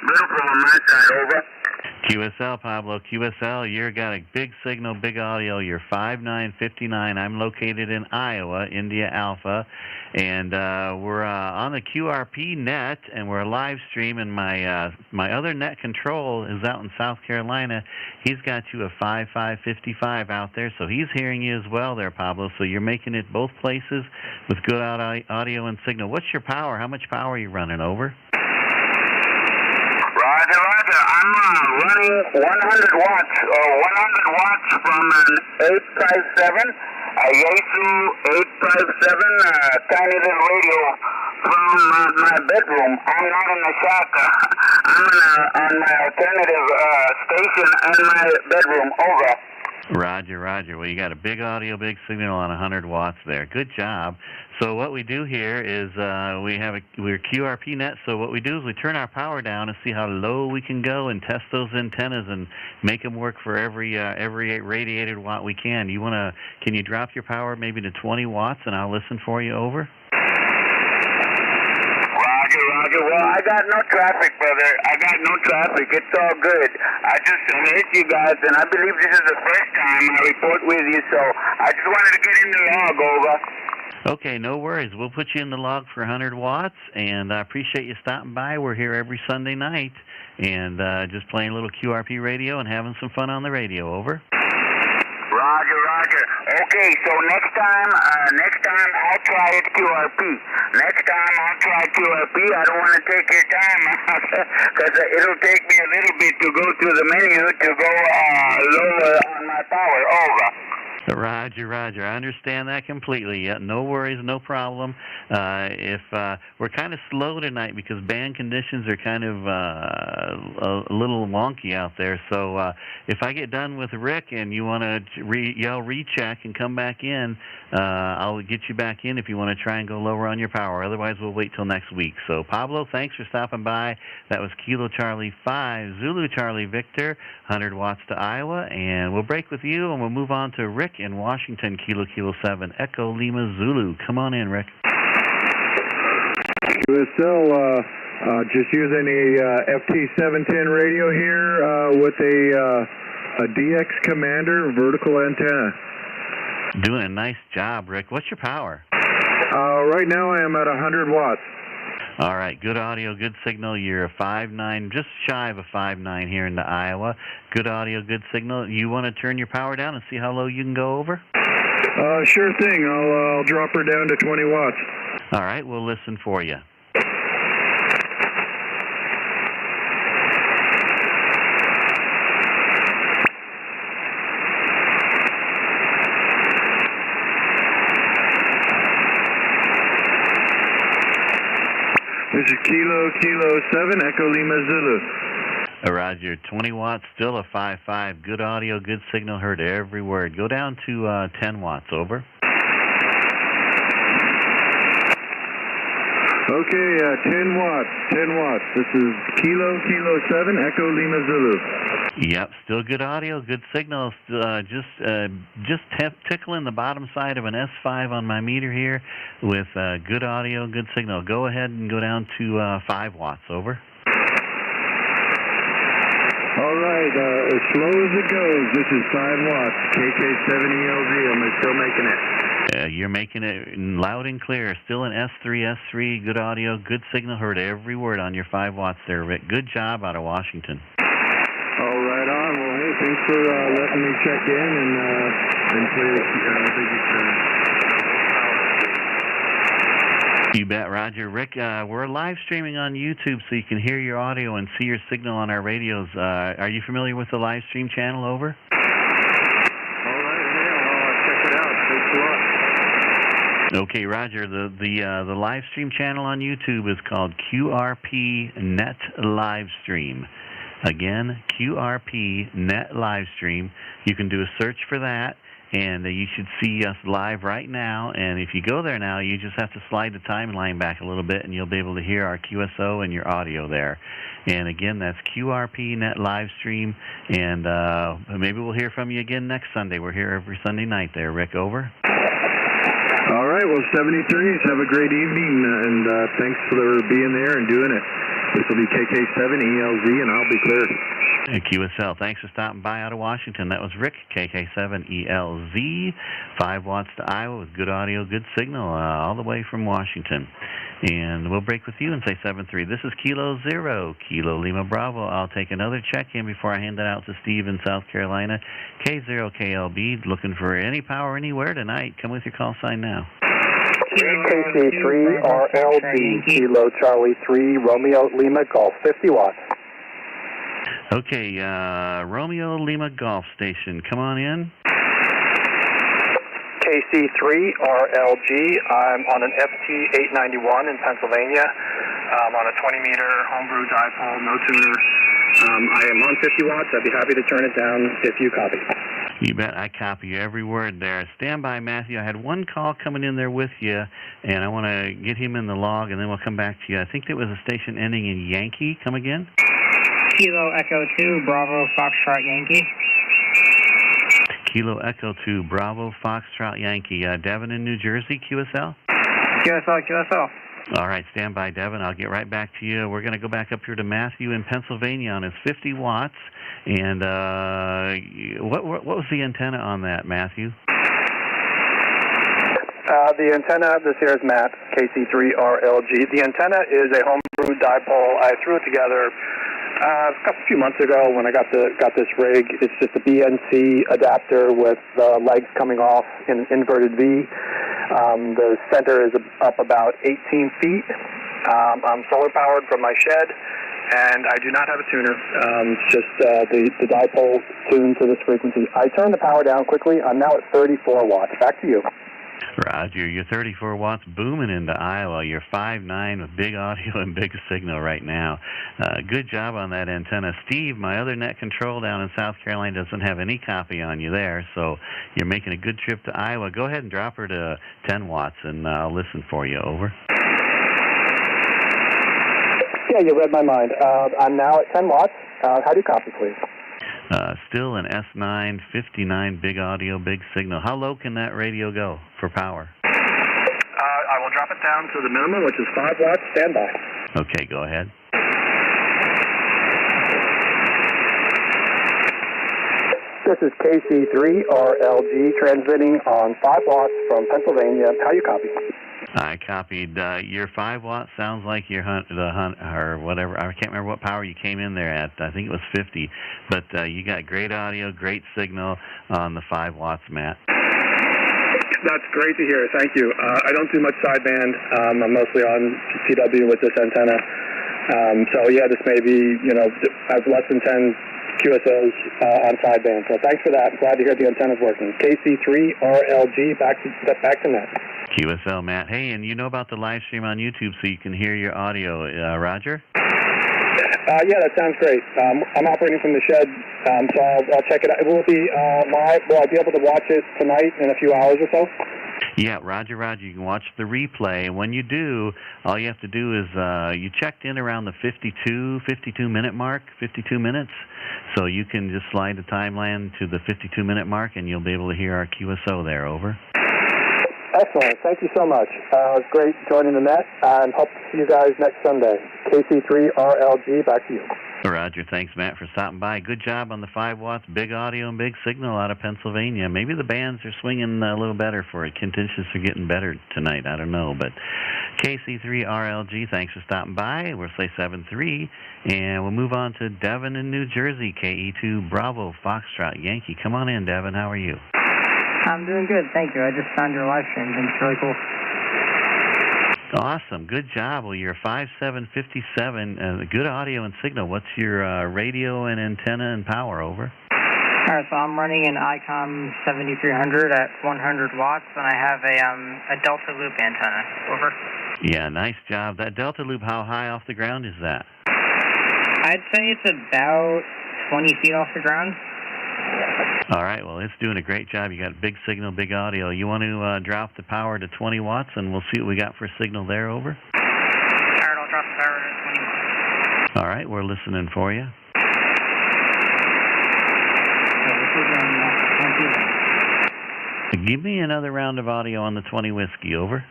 beautiful on my side, over. QSL, Pablo, QSL, you got a big signal, big audio. You're 5959. I'm located in Iowa, India Alpha, and we're on the QRP net, and we're a live stream, and my other net control is out in South Carolina. He's got you a 5555 out there, so he's hearing you as well there, Pablo. So you're making it both places with good audio and signal. What's your power? How much power are you running, over? Roger. I'm running 100 watts from an 857, a Yaesu 857, tiny little radio from my bedroom. I'm not in the shack. I'm on my alternative station in my bedroom. Over. Roger, roger. Well, you got a big audio, big signal on 100 watts there. Good job. So what we do here is we're QRP Net. So what we do is we turn our power down and see how low we can go and test those antennas and make them work for every radiated watt we can. Can you drop your power maybe to 20 watts and I'll listen for you? Over. Roger. Well, I got no traffic, brother. I got no traffic. It's all good. I just met you guys, and I believe this is the first time I report with you, so I just wanted to get in the log, over. Okay, no worries. We'll put you in the log for 100 watts, and I appreciate you stopping by. We're here every Sunday night, and just playing a little QRP radio and having some fun on the radio. Over. Roger. Okay, so next time I'll try it QRP. Next time I'll try QRP. I don't want to take your time because it'll take me a little bit to go through the menu to go lower on my power. Over. Roger. I understand that completely. Yeah, no worries, no problem. If we're kind of slow tonight because band conditions are kind of a little wonky out there. So if I get done with Rick and you want to yell recheck and come back in, I'll get you back in if you want to try and go lower on your power. Otherwise, we'll wait till next week. So Pablo, thanks for stopping by. That was Kilo Charlie 5, Zulu Charlie Victor, 100 watts to Iowa. And we'll break with you and we'll move on to Rick in Washington, Kilo 7, Echo Lima Zulu. Come on in, Rick. QSL, just using a FT710 radio here with a DX Commander vertical antenna. Doing a nice job, Rick. What's your power? Right now I am at 100 watts. All right, good audio, good signal. You're a 5.9, just shy of a 5.9 here into Iowa. Good audio, good signal. You want to turn your power down and see how low you can go over? Sure thing. I'll drop her down to 20 watts. All right, we'll listen for you. This is Kilo 7, Echo Lima Zulu. Roger, 20 watts, still a 5.5. Good audio, good signal, heard every word. Go down to 10 watts, over. Okay, 10 watts. This is Kilo 7, Echo Lima Zulu. Yep, still good audio, good signal. Just tickling the bottom side of an S5 on my meter here with good audio, good signal. Go ahead and go down to 5 watts, over. All right, as slow as it goes, this is 5 watts, KK7ELZ. I'm still making it. You're making it loud and clear. Still an S3, good audio, good signal. Heard every word on your 5 watts there, Rick. Good job out of Washington. All right on. Well, hey, thanks for letting me check in and play You bet, Roger. Rick, we're live streaming on YouTube so you can hear your audio and see your signal on our radios. Are you familiar with the live stream channel, over? All right, yeah, I'll check it out. Thanks a lot. Okay, Roger. The live stream channel on YouTube is called QRP Net Livestream. Again, QRP Net Livestream. You can do a search for that, and you should see us live right now. And if you go there now, you just have to slide the timeline back a little bit, and you'll be able to hear our QSO and your audio there. And again, that's QRP Net Livestream. And maybe we'll hear from you again next Sunday. We're here every Sunday night there, Rick, over. All right, well, 73s, have a great evening, and thanks for being there and doing it. This will be KK7ELZ, and I'll be clear. QSL, thanks for stopping by out of Washington. That was Rick, KK7ELZ, 5 watts to Iowa with good audio, good signal, all the way from Washington. And we'll break with you and say 7-3. This is Kilo 0, Kilo Lima Bravo. I'll take another check-in before I hand that out to Steve in South Carolina. K0KLB, looking for any power anywhere tonight. Come with your call sign now. KC3RLB, Kilo Charlie 3, Romeo Lima Golf, 50 watts. Okay, Romeo Lima Golf Station, come on in. KC3RLG, I'm on an FT891 in Pennsylvania. I'm on a 20-meter homebrew dipole, no tuner. I am on 50 watts. I'd be happy to turn it down if you copy. You bet. I copy every word there. Stand by, Matthew. I had one call coming in there with you, and I want to get him in the log, and then we'll come back to you. I think there was a station ending in Yankee. Come again? Kilo Echo 2, Bravo, Foxtrot, Yankee. Kilo Echo 2, Bravo, Foxtrot, Yankee. Devin in New Jersey, QSL? QSL. All right, stand by, Devin. I'll get right back to you. We're going to go back up here to Matthew in Pennsylvania on his 50 watts. And what was the antenna on that, Matthew? The antenna, this here is Matt, KC3RLG. The antenna is a homebrew dipole. I threw it together a few months ago when I got this rig. It's just a BNC adapter with the legs coming off in an inverted V. The center is up about 18 feet. I'm solar powered from my shed, and I do not have a tuner. It's just the dipole tuned to this frequency. I turned the power down quickly. I'm now at 34 watts. Back to you. Roger, you're 34 watts booming into Iowa. You're 5'9" with big audio and big signal right now. Good job on that antenna. Steve, my other net control down in South Carolina, doesn't have any copy on you there, so you're making a good trip to Iowa. Go ahead and drop her to 10 watts, and I'll listen for you. Over. Yeah, you read my mind. I'm now at 10 watts. How do you copy, please? Still an S9, 59, big audio, big signal. How low can that radio go for power? I will drop it down to the minimum, which is 5 watts. Stand by. Okay, go ahead. This is KC3RLG transmitting on 5 watts from Pennsylvania. How you copy? I copied. Your 5 watts sounds like your or whatever. I can't remember what power you came in there at. I think it was 50. But you got great audio, great signal on the 5 watts, Matt. That's great to hear. Thank you. I don't do much sideband. I'm mostly on CW with this antenna. So yeah, this may be, I have less than 10 QSOs on sideband. So thanks for that. I'm glad to hear the antenna's working. KC3RLG, back to net. QSL, Matt. Hey, and you know about the live stream on YouTube so you can hear your audio, Roger? Yeah, that sounds great. I'm operating from the shed, so I'll check it out. It will be live. Will I be able to watch it tonight in a few hours or so? Yeah, Roger. You can watch the replay. And when you do, all you have to do is you checked in around the 52-minute mark, 52 minutes. So you can just slide the timeline to the 52-minute mark, and you'll be able to hear our QSO there. Over. Excellent. Thank you so much. It was great joining the net, and hope to see you guys next Sunday. KC3RLG, back to you. Roger. Thanks, Matt, for stopping by. Good job on the 5 watts, big audio and big signal out of Pennsylvania. Maybe the bands are swinging a little better for it. Conditions are getting better tonight. I don't know. But KC3RLG, thanks for stopping by. We'll say 7-3, and we'll move on to Devin in New Jersey, KE2 Bravo Foxtrot Yankee. Come on in, Devin. How are you? I'm doing good, thank you. I just found your live stream. It's really cool. Awesome. Good job. Well, you're 5'7", good audio and signal. What's your radio and antenna and power? Over. All right, so I'm running an ICOM 7300 at 100 watts, and I have a Delta Loop antenna. Over. Yeah, nice job. That Delta Loop, how high off the ground is that? I'd say it's about 20 feet off the ground. All right, well, it's doing a great job. You got big signal, big audio. You want to drop the power to 20 watts, and we'll see what we got for signal there. Over. All right, I'll drop the power to 20 watts. All right, we're listening for you. Give me another round of audio on the 20 whiskey. Over.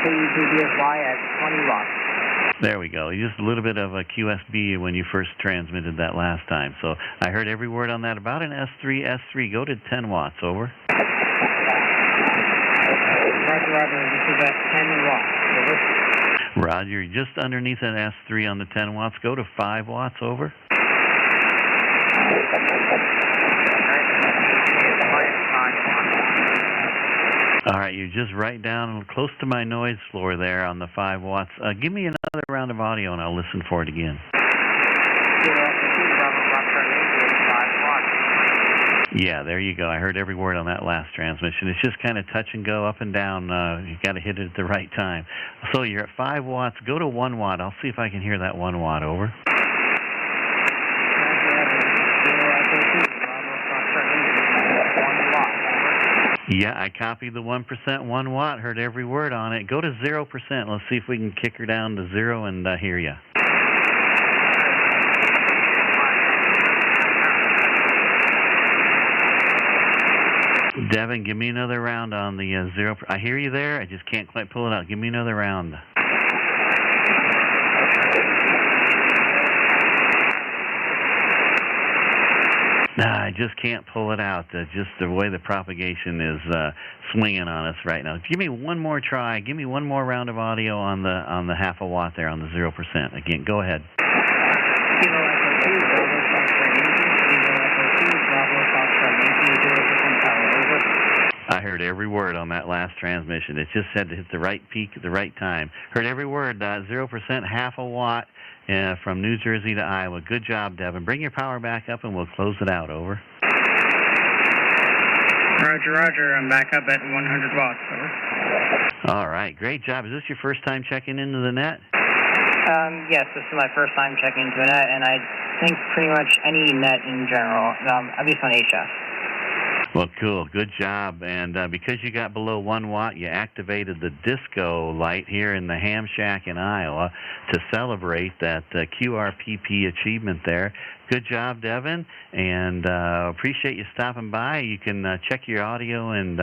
KUGBFY at 20 watts. There we go. Just a little bit of a QSB when you first transmitted that last time. So I heard every word on that. About an S3. Go to 10 watts. Over. Roger. This is at 10 watts. Over. Roger. Just underneath that S3 on the 10 watts. Go to 5 watts. Over. All right, you're just right down close to my noise floor there on the 5 watts. Give me another round of audio, and I'll listen for it again. Yeah, there you go. I heard every word on that last transmission. It's just kind of touch and go, up and down. You got to hit it at the right time. So you're at 5 watts. Go to 1 watt. I'll see if I can hear that 1 watt. Over. Yeah, I copied the 1% 1 watt. Heard every word on it. Go to 0%. Let's see if we can kick her down to 0 and hear you. Devin, give me another round on the 0. I hear you there. I just can't quite pull it out. Give me another round. I just can't pull it out. Just the way the propagation is swinging on us right now. Give me one more try. Give me one more round of audio on the half a watt there on the 0%. Again, go ahead. I heard every word on that last transmission. It just said to hit the right peak at the right time. Heard every word. 0%, half a watt from New Jersey to Iowa. Good job, Devin. Bring your power back up and we'll close it out. Over. Roger, roger. I'm back up at 100 watts. Over. All right. Great job. Is this your first time checking into the net? Yes, this is my first time checking into a net, and I think pretty much any net in general, at least on HS. Well, cool. Good job. And because you got below 1 watt, you activated the disco light here in the ham shack in Iowa to celebrate that QRPP achievement there. Good job, Devin, and appreciate you stopping by. You can check your audio and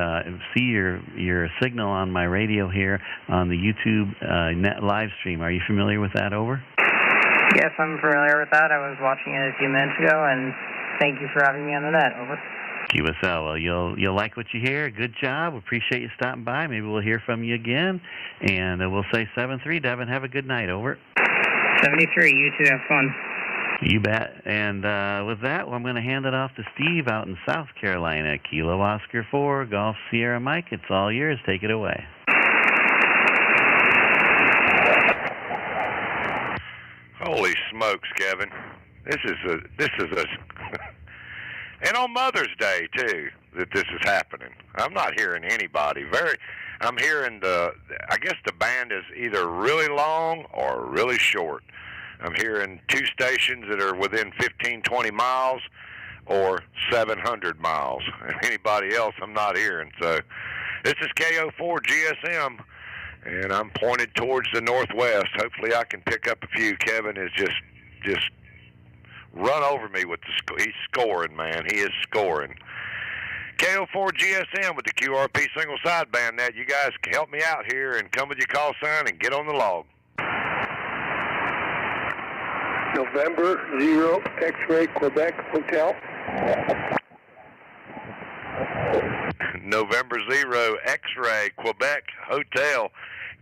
see your signal on my radio here on the YouTube Net Livestream. Are you familiar with that? Over. Yes, I'm familiar with that. I was watching it a few minutes ago, and thank you for having me on the net. Over. QSL. Well, you'll like what you hear. Good job. Appreciate you stopping by. Maybe we'll hear from you again. And we'll say 7-3. Devin, have a good night. Over. 73. You too. Have fun. You bet. And with that, I'm going to hand it off to Steve out in South Carolina. Kilo Oscar 4, Golf Sierra Mike. It's all yours. Take it away. Holy smokes, Kevin. This is a and on Mother's Day, too, that this is happening. I'm not hearing anybody. I'm hearing I guess the band is either really long or really short. I'm hearing 2 stations that are within 15, 20 miles or 700 miles. And anybody else I'm not hearing. So this is KO4 GSM, and I'm pointed towards the northwest. Hopefully I can pick up a few. Kevin is just run over me with he's scoring, man. He is scoring. KO4 GSM with the QRP single sideband net. You guys can help me out here and come with your call sign and get on the log. November 0 X-Ray Quebec Hotel. November 0 X-Ray Quebec Hotel.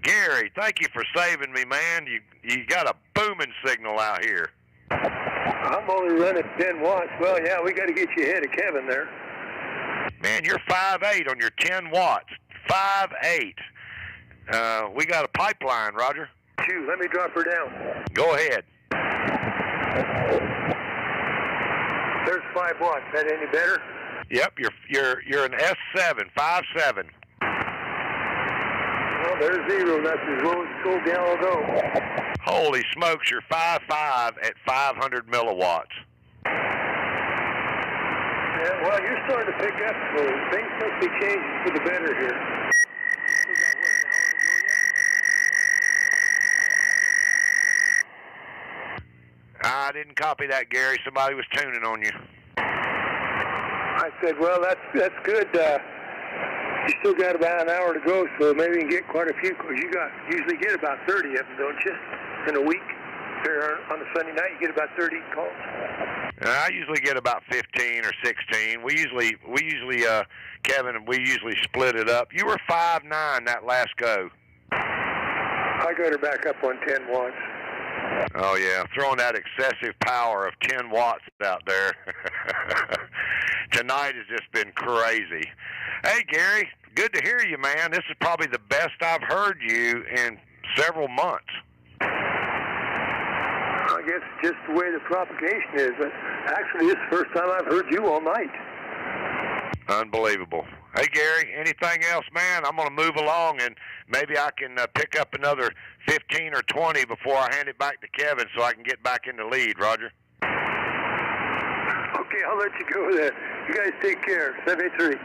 Gary, thank you for saving me, man. You got a booming signal out here. I'm only running 10 watts. Well, yeah, we got to get you ahead of Kevin there. Man, you're 5.8 on your 10 watts. 5.8. We got a pipeline, Roger. Shoot, let me drop her down. Go ahead. There's 5 watts. That any better? Yep, you're an S7, 5.7. Well, there's 0. That's as low as it's going down will go. Holy smokes, you're 5.5 at 500 milliwatts. Yeah, well, you're starting to pick up, so things must be changing for the better here. I didn't copy that, Gary. Somebody was tuning on you. I said, well, that's good. You still got about an hour to go, so maybe you can get quite a few, because you usually get about 30 of them, don't you, in a week? On a Sunday night, you get about 30 calls. I usually get about 15 or 16. We usually, Kevin, we usually split it up. You were 5.9 that last go. I got her back up on 10 watts. Oh, yeah, throwing that excessive power of 10 watts out there. Tonight has just been crazy. Hey, Gary, good to hear you, man. This is probably the best I've heard you in several months. I guess just the way the propagation is. But actually, this is the first time I've heard you all night. Unbelievable. Hey, Gary, anything else, man? I'm going to move along, and maybe I can pick up another 15 or 20 before I hand it back to Kevin so I can get back in the lead, Roger. Okay, I'll let you go then. You guys take care. 73.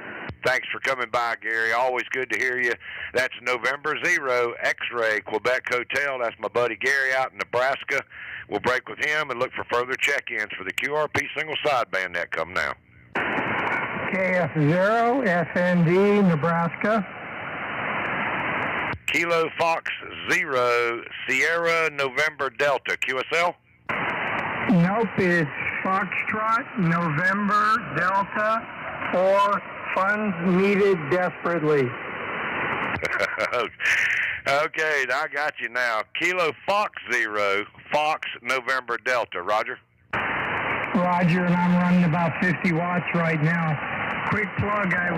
Thanks for coming by, Gary. Always good to hear you. That's November 0, X-Ray, Quebec Hotel. That's my buddy Gary out in Nebraska. We'll break with him and look for further check-ins for the QRP single sideband net coming now. KF0, FND, Nebraska. Kilo Fox 0, Sierra November Delta, QSL? Nope, it's Foxtrot, November, Delta, or funds needed desperately. Okay, I got you now. Kilo Fox 0, Fox November Delta, Roger? Roger, and I'm running about 50 watts right now. Quick plug, I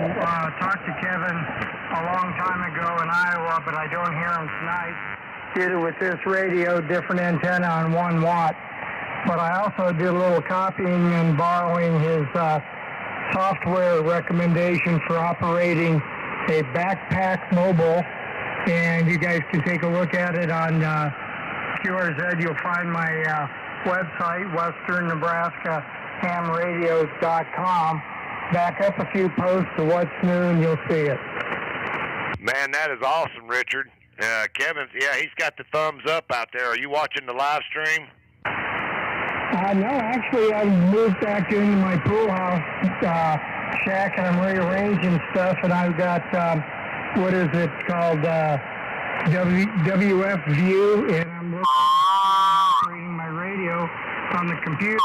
talked to Kevin a long time ago in Iowa, but I don't hear him tonight. Did it with this radio, different antenna on 1 watt. But I also did a little copying and borrowing his software recommendation for operating a backpack mobile, and you guys can take a look at it on QRZ. You'll find my website, westernnebraskahamradios.com. Back up a few posts to what's new, and you'll see it. Man, that is awesome, Richard. Kevin, yeah, he's got the thumbs up out there. Are you watching the live stream? No, actually, I moved back into my pool house shack, and I'm rearranging stuff, and I've got, what is it called, WF View, and I'm looking at operating my radio on the computer.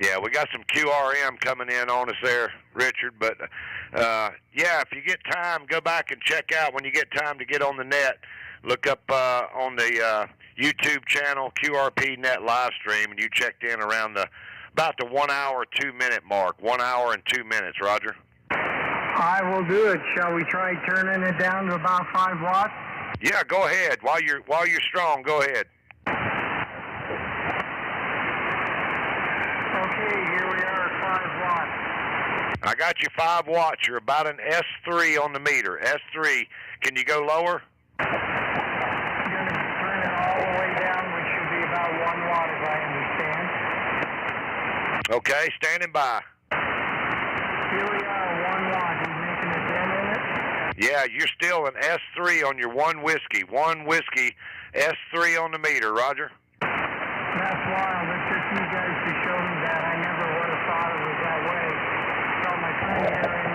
Yeah, we got some QRM coming in on us there, Richard, but yeah, if you get time, go back and check out when you get time to get on the net. Look up on the YouTube channel, QRP Net Livestream, and you checked in around about the 1 hour, 2 minute mark. 1 hour and 2 minutes, Roger? I will do it. Shall we try turning it down to about 5 watts? Yeah, go ahead. While you're strong, go ahead. Okay, here we are at 5 watts. I got you 5 watts. You're about an S3 on the meter. S3. Can you go lower? Okay, standing by. Here we are, 1 watt. He's making a dent in it? Yeah, you're still an S3 on your 1 whiskey. 1 whiskey, S3 on the meter, Roger? That's wild. It took you guys to show me that. I never would have thought it was that way. So my friend here in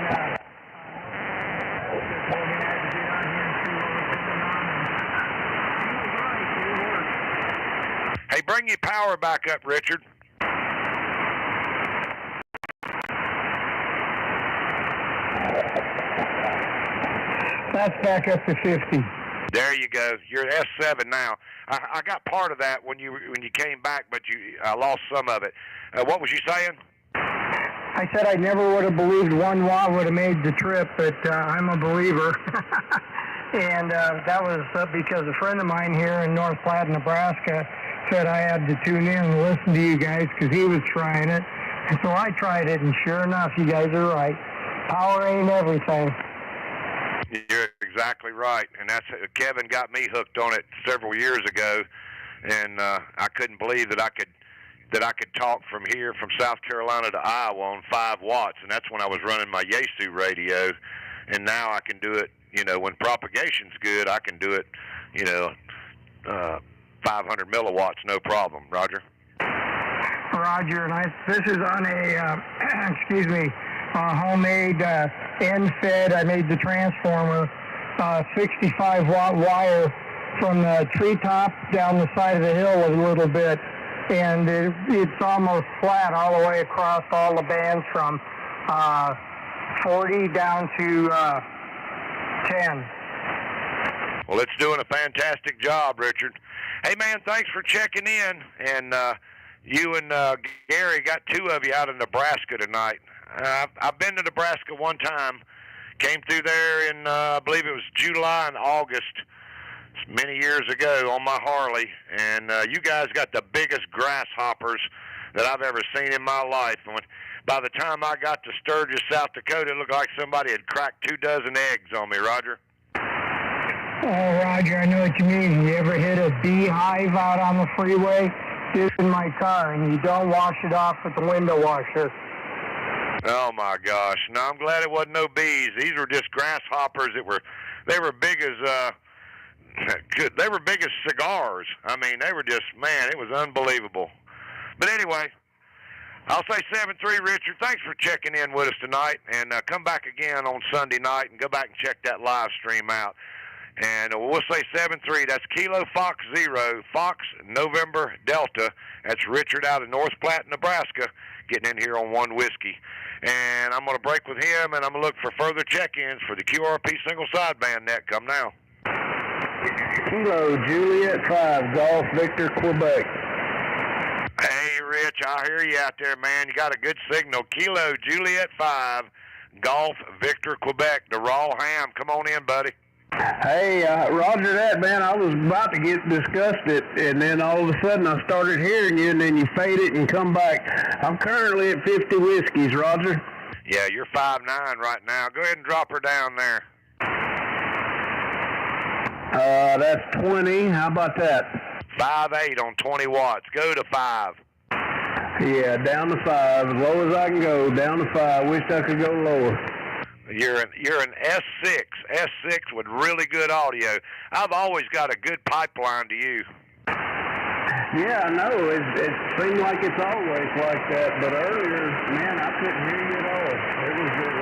just told me I had to get on here and see what was going on. And he was right. It worked. Hey, bring your power back up, Richard. That's back up to 50. There you go. You're S7 now. I got part of that when you came back, but I lost some of it. What was you saying? I said I never would have believed 1 watt would have made the trip, but I'm a believer. And that was because a friend of mine here in North Platte, Nebraska, said I had to tune in and listen to you guys because he was trying it. And so I tried it, and sure enough, you guys are right. Power ain't everything. You're exactly right, and that's Kevin got me hooked on it several years ago, and I couldn't believe that I could talk from here, from South Carolina to Iowa on 5 watts, and that's when I was running my Yaesu radio, and now I can do it. You know, when propagation's good, I can do it. 500 milliwatts, no problem. Roger. Roger, and this is on a excuse me. Homemade end-fed. I made the transformer 65 watt wire from the treetop down the side of the hill a little bit, and it's almost flat all the way across all the bands from 40 down to 10. Well, it's doing a fantastic job, Richard. Hey, man, thanks for checking in, and you and Gary got 2 of you out of Nebraska tonight. I've been to Nebraska one time, came through there in, I believe it was July and August, many years ago on my Harley, and you guys got the biggest grasshoppers that I've ever seen in my life. And by the time I got to Sturgis, South Dakota, it looked like somebody had cracked 2 dozen eggs on me, Roger. Oh, Roger, I know what you mean. You ever hit a beehive out on the freeway? It's in my car, and you don't wash it off with the window washer. Oh my gosh! No, I'm glad it wasn't no bees. These were just grasshoppers that they were big as they were big as cigars. I mean, they were just, man, it was unbelievable. But anyway, I'll say 7-3, Richard. Thanks for checking in with us tonight, and come back again on Sunday night and go back and check that live stream out. And we'll say 7-3. That's Kilo Fox 0, Fox November Delta. That's Richard out of North Platte, Nebraska, getting in here on 1 whiskey. And I'm going to break with him, and I'm going to look for further check-ins for the QRP single sideband net. Come now. Kilo Juliet 5, Golf Victor, Quebec. Hey, Rich, I hear you out there, man. You got a good signal. Kilo Juliet 5, Golf Victor, Quebec, the raw ham. Come on in, buddy. Hey, roger that, man. I was about to get disgusted, and then all of a sudden I started hearing you, and then you fade it and come back. I'm currently at 50 whiskeys, Roger. Yeah, you're 5'9" right now. Go ahead and drop her down there. That's 20. How about that? 5'8" on 20 watts. Go to 5. Yeah, down to 5. As low as I can go, down to 5. Wish I could go lower. You're an S6. S6 with really good audio. I've always got a good pipeline to you. Yeah, I know. It seemed like it's always like that, but earlier, man, I couldn't hear you at all. It was just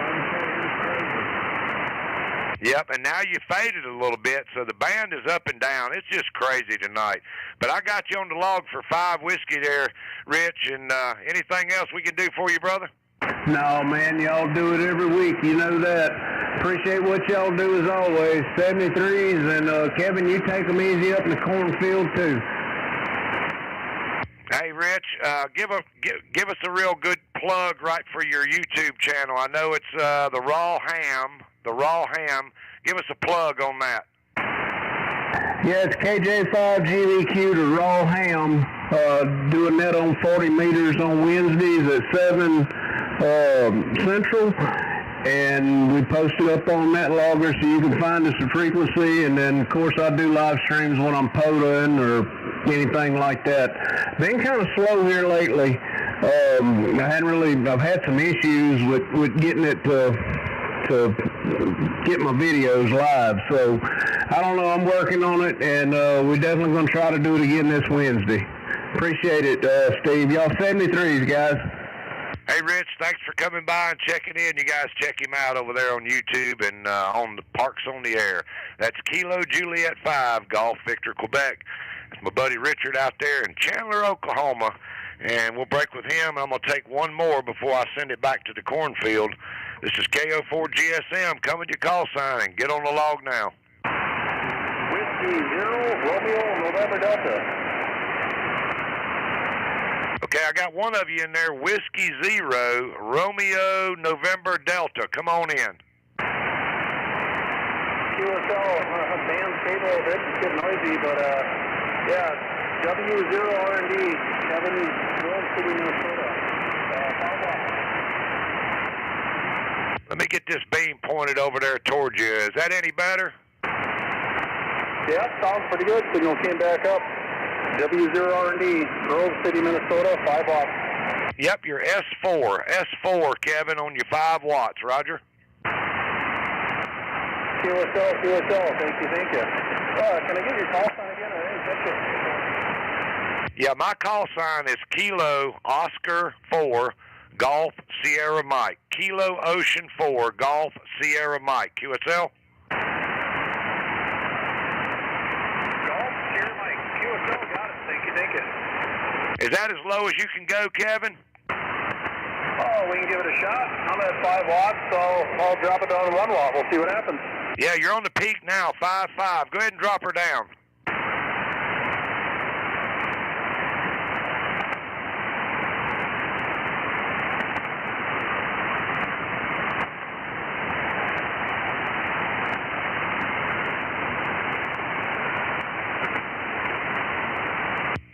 crazy. Yep, and now you faded a little bit, so the band is up and down. It's just crazy tonight. But I got you on the log for 5 whiskey there, Rich, and anything else we can do for you, brother? No, man, y'all do it every week. You know that. Appreciate what y'all do as always. 73s, and Kevin, you take them easy up in the cornfield, too. Hey, Rich, give us a real good plug right for your YouTube channel. I know it's the Raw Ham. The Raw Ham. Give us a plug on that. Yeah, it's KJ5GVQ to Raw Ham. Doing that on 40 meters on Wednesdays at 7 Central. And we post it up on that logger so you can find us at frequency. And then, of course, I do live streams when I'm potoing or anything like that. Been kind of slow here lately. I've had some issues with getting it to get my videos live. So, I don't know. I'm working on it, and we're definitely going to try to do it again this Wednesday. Appreciate it, Steve. Y'all 73s, guys. Hey, Rich, thanks for coming by and checking in. You guys check him out over there on YouTube and on the Parks on the Air. That's Kilo Juliet 5, Golf Victor, Quebec. That's my buddy Richard out there in Chandler, Oklahoma. And we'll break with him. I'm going to take one more before I send it back to the cornfield. This is KO4GSM. Come with your call sign and get on the log now. Whiskey 0, Romeo, November Delta. Okay, I got one of you in there, Whiskey 0, Romeo, November, Delta. Come on in. QSL, damn cable, it's getting noisy, but yeah, W0RND, Kevin, Grove City, Minnesota. Let me get this beam pointed over there towards you. Is that any better? Yeah, sounds pretty good. Signal came back up. W0R&D, Grove City, Minnesota, 5 watts. Yep, you're S4. S4, Kevin, on your 5 watts. Roger. QSL, thank you. Can I get your call sign again? I didn't catch it. Yeah, my call sign is Kilo Oscar 4, Golf Sierra Mike. Kilo Ocean 4, Golf Sierra Mike. QSL? Is that as low as you can go, Kevin? Oh, we can give it a shot. I'm at 5 watts, so I'll drop it down to 1 watt. We'll see what happens. Yeah, you're on the peak now, 5.5. Go ahead and drop her down.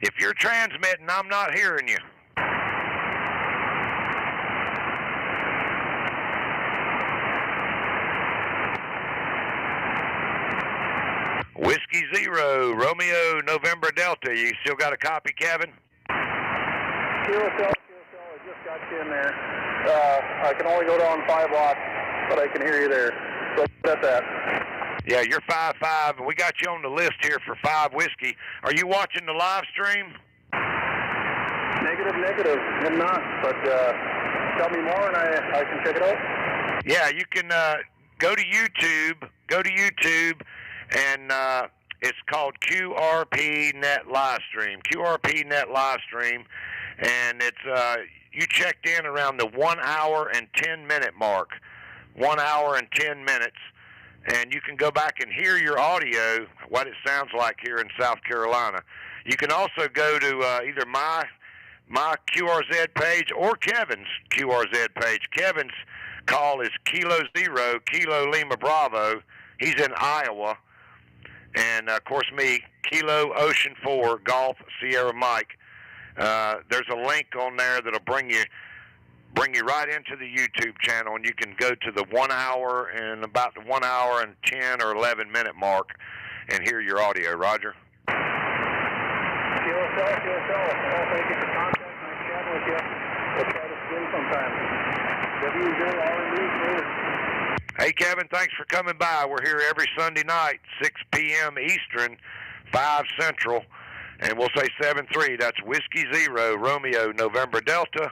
If you're transmitting, I'm not hearing you. 0 Romeo November Delta. You still got a copy, Kevin? QSL, I just got you in there. I can only go down 5 watts, but I can hear you there. So that's that. Yeah, you're 5-5, and we got you on the list here for 5 whiskey. Are you watching the live stream? Negative. I'm not, but tell me more and I can check it out. Yeah, you can go to YouTube, and it's called QRP Net Livestream. QRP Net Livestream, and it's you checked in around the 1 hour and 10 minute mark. 1 hour and 10 minutes. And you can go back and hear your audio, what it sounds like here in South Carolina. You can also go to either my QRZ page or Kevin's QRZ page. Kevin's call is Kilo 0, Kilo Lima Bravo. He's in Iowa. And, of course, me, Kilo Ocean 4, Golf Sierra Mike. There's a link on there that'll bring you right into the YouTube channel, and you can go to the 1 hour and about the 1 hour and 10 or 11 minute mark and hear your audio. Roger. QSL. Thank you for contact and chatting with you. We'll try this again sometime. WJRND. Hey, Kevin, thanks for coming by. We're here every Sunday night, 6 p.m. Eastern, 5 Central, and we'll say 7-3. That's Whiskey 0, Romeo, November Delta.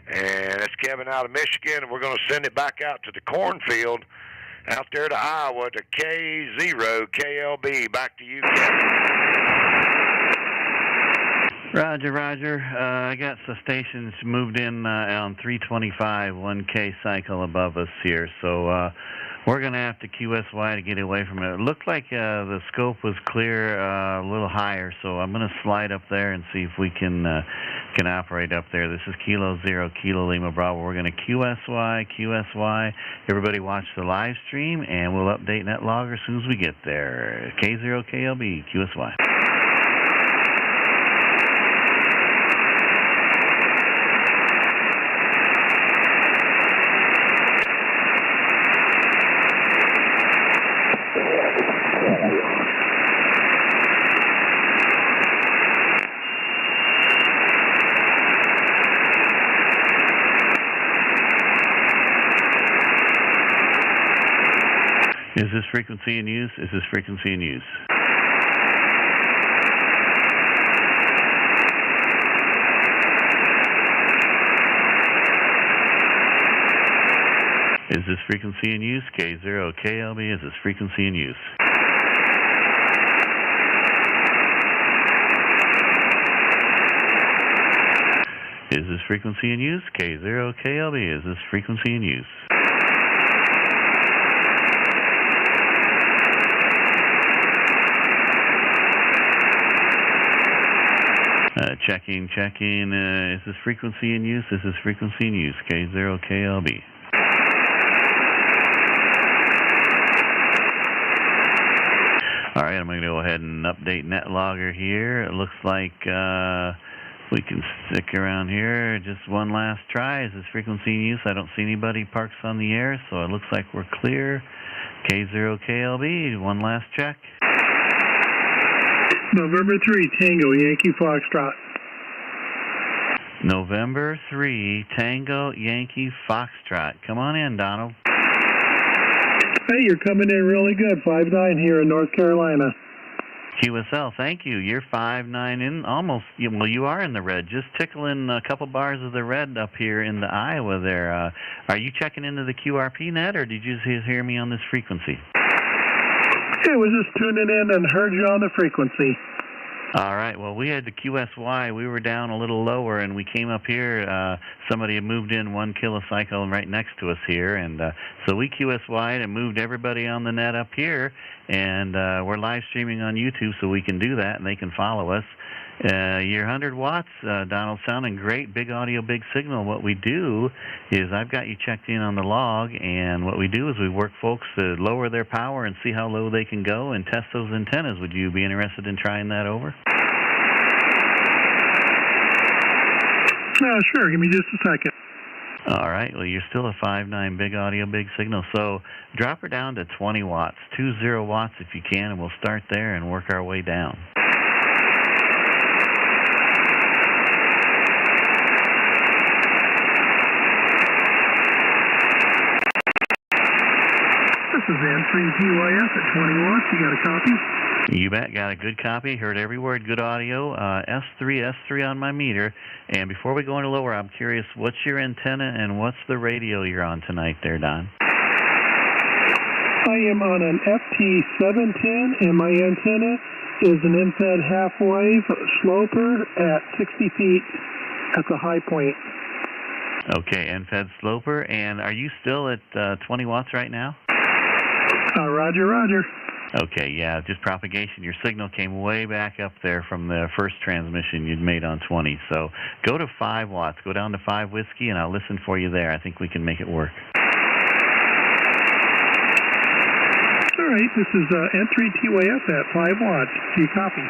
And it's Kevin out of Michigan, and we're going to send it back out to the cornfield out there to Iowa to K0 KLB. Back to you, Kevin. Roger. I got the stations moved in on 325, 1K cycle above us here, so we're going to have to QSY to get away from it. It looked like the scope was clear a little higher, so I'm going to slide up there and see if we can operate up there. This is Kilo 0, Kilo Lima Bravo. We're going to QSY. Everybody watch the live stream, and we'll update NetLogger as soon as we get there. K0 KLB, QSY. Is this frequency in use? Is this frequency in use? Is this frequency in use? K0 KLB, is this frequency in use? Is this frequency in use? K0 KLB, is this frequency in use? Checking. Is this frequency in use? Is this frequency in use? K0 KLB. All right, I'm going to go ahead and update NetLogger here. It looks like we can stick around here. Just one last try. Is this frequency in use? I don't see anybody parks on the air, so it looks like we're clear. K0 KLB, one last check. November 3, Tango, Yankee Foxtrot. November 3, Tango, Yankee Foxtrot. Come on in, Donald. Hey, you're coming in really good. 5-9 here in North Carolina. QSL, thank you. You're 5-9 in, almost, well, you are in the red. Just tickling a couple bars of the red up here in the Iowa there. Are you checking into the QRP net, or did you just hear me on this frequency? I was just tuning in and heard you on the frequency. All right. Well, we had the QSY. We were down a little lower, and we came up here. Somebody had moved in 1 kilocycle right next to us here, and so we QSY'd and moved everybody on the net up here, and we're live streaming on YouTube, so we can do that, and they can follow us. You're 100 watts, Donald, sounding great. Big audio, big signal. What we do is I've got you checked in on the log, and what we do is we work folks to lower their power and see how low they can go and test those antennas. Would you be interested in trying that over? Sure. Give me just a second. All right. Well, you're still a 5.9 big audio, big signal. So drop her down to 20 watts, 20 watts if you can, and we'll start there and work our way down. This is N3TYF at 20 watts. You got a copy? You bet. Got a good copy. Heard every word. Good audio. S3 on my meter. And before we go any lower, I'm curious, what's your antenna and what's the radio you're on tonight there, Don? I am on an FT710, and my antenna is an infrared half-wave sloper at 60 feet at the high point. Okay, NFED sloper. And are you still at 20 watts right now? Roger, roger. Okay, yeah, just propagation. Your signal came way back up there from the first transmission you'd made on 20. So go to 5 watts. Go down to 5 whiskey, and I'll listen for you there. I think we can make it work. All right, this is N3TYF at 5 watts. Do you copy?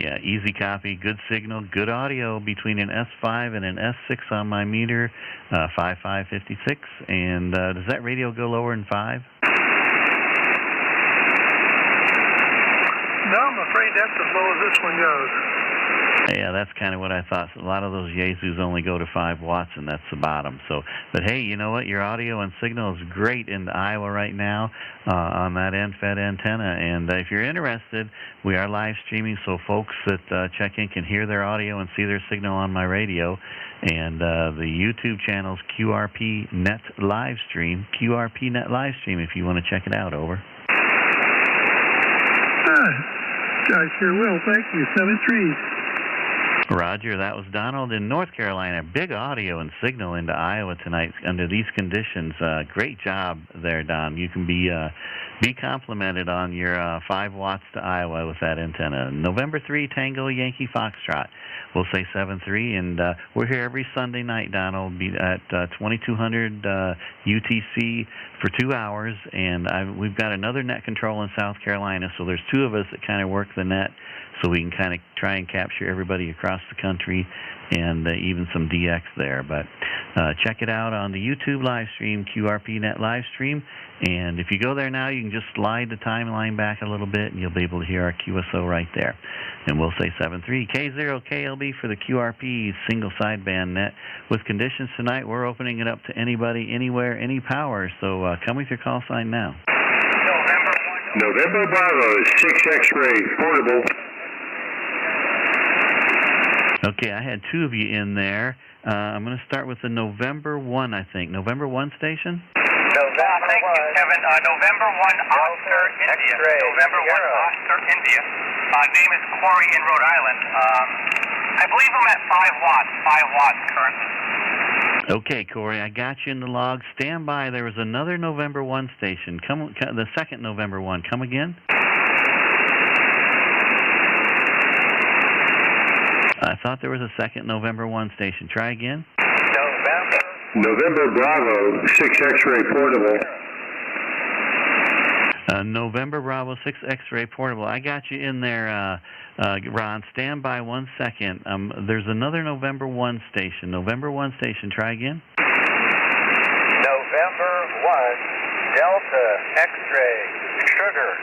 Yeah, easy copy. Good signal. Good audio between an S5 and an S6 on my meter, 5556. And does that radio go lower than 5? No, I'm afraid that's as low as this one goes. Yeah, that's kind of what I thought. A lot of those Yaesus only go to 5 watts, and that's the bottom. So, but hey, you know what? Your audio and signal is great in Iowa right now on that NFED antenna. And if you're interested, we are live streaming, so folks that check in can hear their audio and see their signal on my radio. And the YouTube channel's QRP Net Livestream, QRP Net Livestream, if you want to check it out. Over. I sure will. Thank you. 7-3. Roger, that was Donald in North Carolina. Big audio and signal into Iowa tonight under these conditions. Great job there, Don. You can be complimented on your 5 watts to Iowa with that antenna. November 3, Tango Yankee Foxtrot. We'll say 7-3, and we're here every Sunday night, Donald. We'll be at 2200 UTC for 2 hours, and we've got another net control in South Carolina, so there's 2 of us that kind of work the net, so we can kind of try and capture everybody across the country and even some DX there. But check it out on the YouTube live stream, QRP Net Livestream. And if you go there now, you can just slide the timeline back a little bit, and you'll be able to hear our QSO right there. And we'll say 7-3 K0KLB for the QRP single sideband net. With conditions tonight, we're opening it up to anybody, anywhere, any power. So come with your call sign now. November Bravo, 6 X-ray, portable. Okay, I had 2 of you in there. I'm going to start with the November 1, I think. November 1 station? Thank you, Kevin. November 1, Oscar, India. November 1, Oscar, India. Name is Corey in Rhode Island. I believe I'm at 5 watts currently. Okay, Corey, I got you in the log. Stand by. There was another November 1 station. The second November 1. Come again? I thought there was a second November 1 station. Try again. November Bravo, 6 X-ray portable. November Bravo, 6 X-ray portable. I got you in there, Ron. Stand by 1 second. There's another November 1 station. November 1 station. Try again. November 1, Delta X-ray sugar.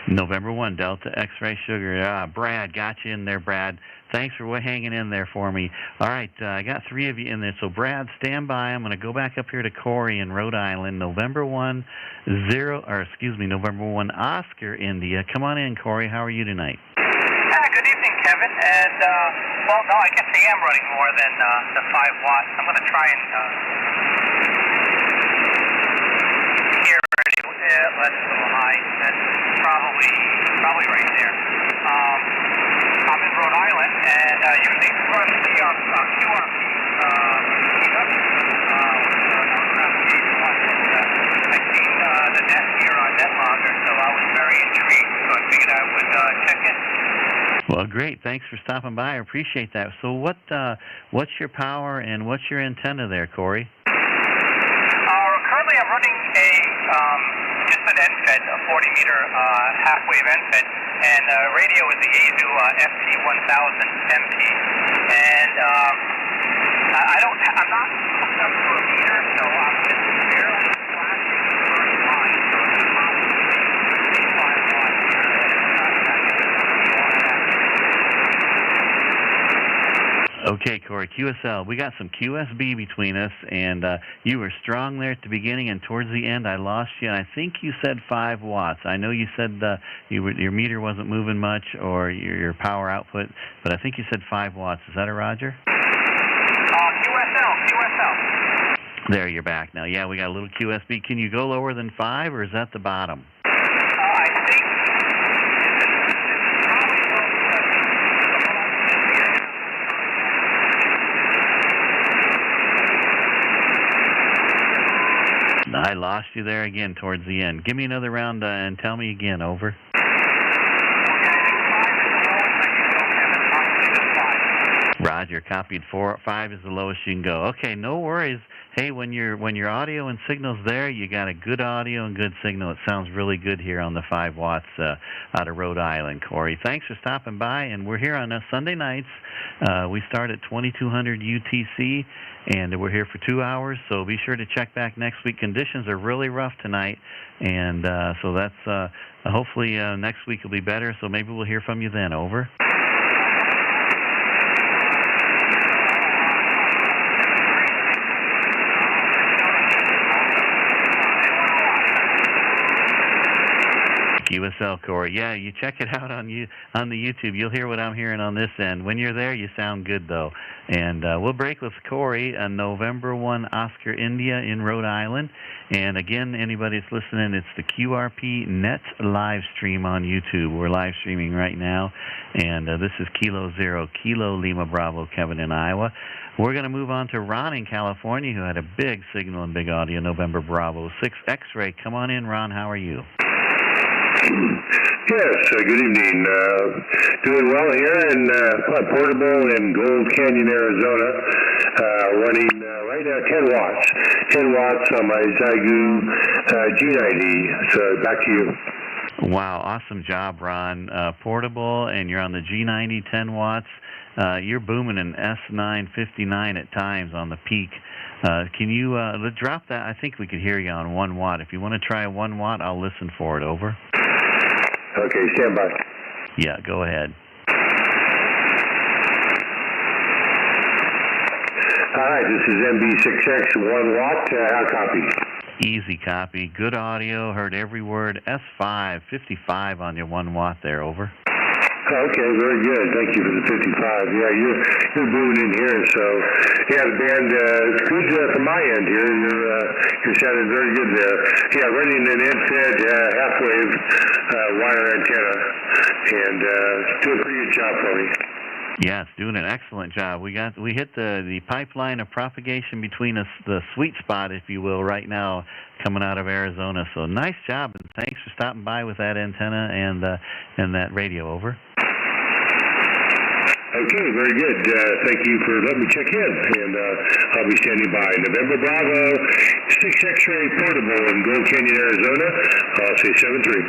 November 1, Delta X-ray sugar. Brad, got you in there, Brad. Thanks for hanging in there for me. All right, I got 3 of you in there. So, Brad, stand by. I'm going to go back up here to Corey in Rhode Island. November 1, November 1, Oscar, India. Come on in, Corey. How are you tonight? Good evening, Kevin. And, well, no, I guess I am running more than the 5 watts. I'm going to try and hear it. That's a little high. That's probably right there. I'm in Rhode Island, and usually run the QRP I've seen the net here on NetLogger, so I was very intrigued, so I figured I would check in. Well, great. Thanks for stopping by. I appreciate that. So what's your power and what's your antenna there, Corey? Currently I'm running just an NFED, a 40-meter half-wave NFED, and radio is the Yaesu FT1000 MP. And I'm not hooked up to a Okay, Corey, QSL. We got some QSB between us, and you were strong there at the beginning, and towards the end I lost you, and I think you said 5 watts. I know you said your meter wasn't moving much, or your power output, but I think you said 5 watts. Is that a Roger? QSL. There, you're back now. Yeah, we got a little QSB. Can you go lower than 5, or is that the bottom? I think I lost you there again towards the end. Give me another round and tell me again. Over. Roger, copied. 5 is the lowest you can go. Okay, no worries. Hey, when your audio and signal's there, you got a good audio and good signal. It sounds really good here on the 5 watts out of Rhode Island, Corey. Thanks for stopping by, and we're here on Sunday nights. We start at 2200 UTC, and we're here for 2 hours, so be sure to check back next week. Conditions are really rough tonight, and so that's hopefully next week will be better, so maybe we'll hear from you then. Over. QSL, Corey. Yeah, you check it out on the YouTube. You'll hear what I'm hearing on this end. When you're there, you sound good, though. And we'll break with Corey on November 1, Oscar, India in Rhode Island. And again, anybody that's listening, it's the QRP Net Livestream on YouTube. We're live streaming right now. And this is Kilo 0, Kilo Lima Bravo, Kevin in Iowa. We're going to move on to Ron in California, who had a big signal and big audio, November Bravo 6 X-ray. Come on in, Ron. How are you? Yes, good evening. Doing well here in Portable in Gold Canyon, Arizona. Running right now 10 watts. 10 watts on my Zygu G90. So back to you. Wow, awesome job, Ron. Portable, and you're on the G90, 10 watts. You're booming an S959 at times on the peak. Can you drop that? I think we could hear you on 1 watt. If you want to try 1 watt, I'll listen for it. Over. Okay, stand by. Yeah, go ahead. All right, this is MB6X, 1 watt. How copy? Easy copy. Good audio. Heard every word. S5, 55 on your 1 watt there. Over. Okay, very good. Thank you for the 55. Yeah, you're booming in here, so yeah, the band good from my end here. You're sounding very good there. Yeah, running an end-fed half-wave wire antenna, and doing a pretty good job for me. Yes, doing an excellent job. We hit the pipeline of propagation between us, the sweet spot, if you will, right now coming out of Arizona. So nice job, and thanks for stopping by with that antenna and that radio. Over. Okay, very good. Thank you for letting me check in, and I'll be standing by. November Bravo 6 X-ray Portable in Gold Canyon, Arizona. I'll say 73.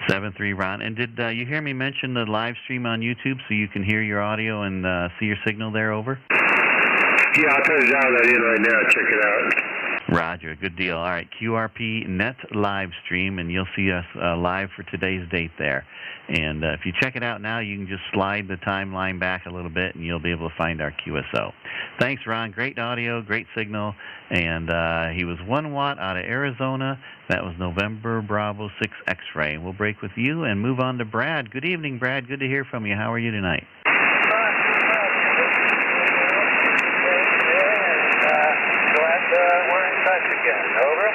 73, Ron. And did you hear me mention the live stream on YouTube so you can hear your audio and see your signal there? Over. Yeah, I'll try to dial that in right now. Check it out. Roger, good deal. All right, QRP Net Livestream, and you'll see us live for today's date there. And if you check it out now, you can just slide the timeline back a little bit, and you'll be able to find our QSO. Thanks, Ron. Great audio, great signal. And he was 1 watt out of Arizona. That was November Bravo 6 X-ray. We'll break with you and move on to Brad. Good evening, Brad. Good to hear from you. How are you tonight? We're in touch again. Over.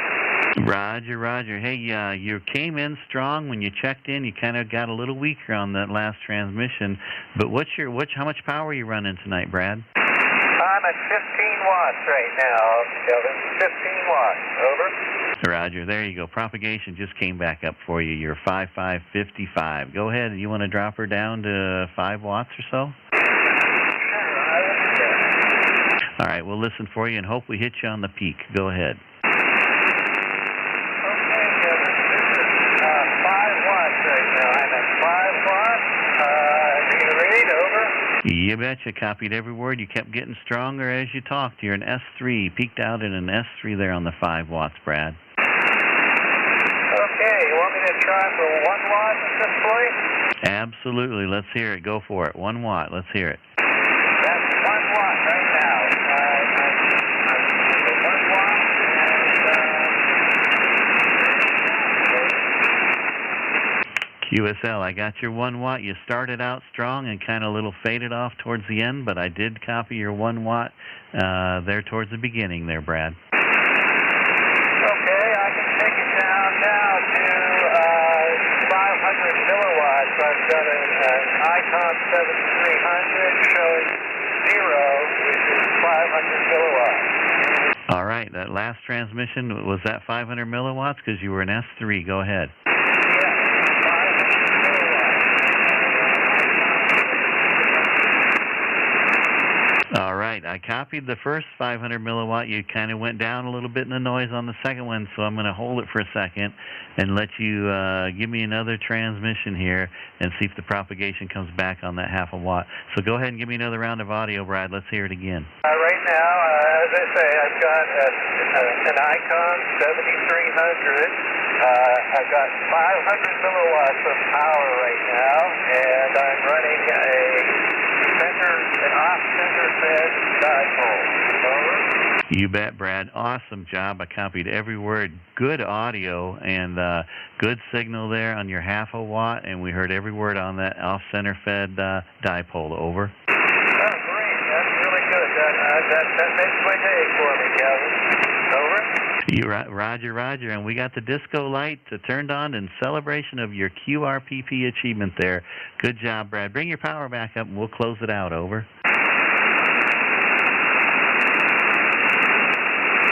Roger, Roger. Hey, you came in strong when you checked in. You kind of got a little weaker on that last transmission. But how much power are you running tonight, Brad? I'm at 15 watts right now, Kevin. 15 watts. Over. Roger. There you go. Propagation just came back up for you. You're 5555. Go ahead. You want to drop her down to 5 watts or so? All right, we'll listen for you and hope we hit you on the peak. Go ahead. Okay, Kevin, this is 5 watts right now. I'm at 5 watts. Need a read, over. You betcha. Copied every word. You kept getting stronger as you talked. You're an S3. Peaked out in an S3 there on the 5 watts, Brad. Okay, you want me to try for 1 watt at this point? Absolutely. Let's hear it. Go for it. 1 watt. Let's hear it. That's 1 watt. USL, I got your 1 watt. You started out strong and kind of a little faded off towards the end, but I did copy your 1 watt there towards the beginning there, Brad. Okay, I can take it down now to 500 milliwatts. I've got an ICOM 7300 showing 0, which is 500 milliwatts. All right, that last transmission, was that 500 milliwatts? Because you were in S3. Go ahead. All right, I copied the first 500 milliwatt. You kind of went down a little bit in the noise on the second one, so I'm going to hold it for a second and let you give me another transmission here and see if the propagation comes back on that 0.5 watt. So go ahead and give me another round of audio, Brad. Let's hear it again. Right now, as I say, I've got an ICOM 7300. I've got 500 milliwatts of power right now, and I'm running an off-center fed dipole. Over. You bet, Brad. Awesome job. I copied every word. Good audio and good signal there on your 0.5 watt, and we heard every word on that off-center fed dipole. Over. Oh, great. That's really good. That makes my day for me, Kevin. Over. Roger, Roger. And we got the disco light turned on in celebration of your QRPP achievement there. Good job, Brad. Bring your power back up, and we'll close it out. Over.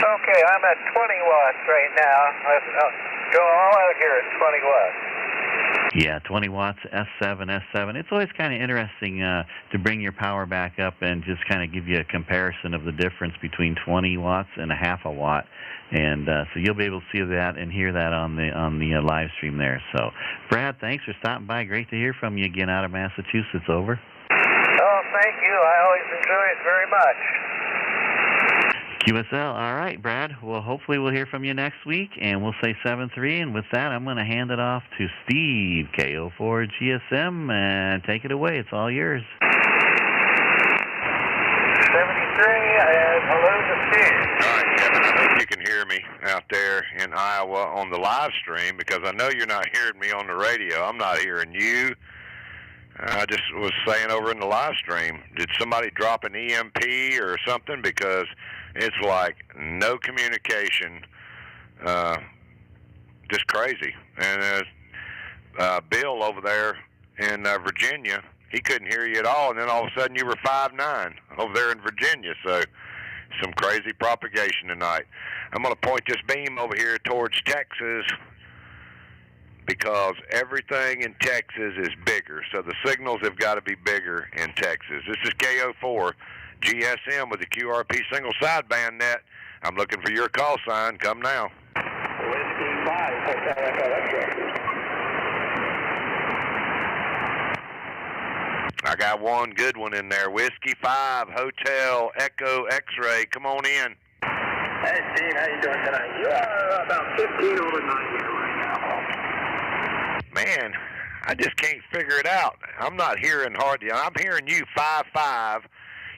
Okay, I'm at 20 watts right now. I'll go all out here at 20 watts. Yeah, 20 watts, S7, S7. It's always kind of interesting to bring your power back up and just kind of give you a comparison of the difference between 20 watts and 0.5 watt. And so you'll be able to see that and hear that on the live stream there. So, Brad, thanks for stopping by. Great to hear from you again out of Massachusetts. Over. Oh, thank you. I always enjoy it very much. QSL. All right, Brad. Well, hopefully we'll hear from you next week, and we'll say 7-3. And with that, I'm going to hand it off to Steve, KO4 GSM, and take it away. It's all yours. 73, and hello to Steve. All right, Kevin, I hope you can hear me out there in Iowa on the live stream, because I know you're not hearing me on the radio. I'm not hearing you. I just was saying over in the live stream, did somebody drop an EMP or something? Because it's like no communication, just crazy. And Bill over there in Virginia, he couldn't hear you at all, and then all of a sudden you were 5.9 over there in Virginia. So some crazy propagation tonight. I'm going to point this beam over here towards Texas, because everything in Texas is bigger. So the signals have got to be bigger in Texas. This is KO4 GSM with the QRP single sideband net. I'm looking for your call sign. Come now. Whiskey 5, Hotel Echo X-ray. I got one good one in there. Whiskey 5, Hotel Echo X-ray. Come on in. Hey, Steve, how you doing tonight? You are about 15 over 9 here right now. Man, I just can't figure it out. I'm not hearing hardly. I'm hearing you 5.5.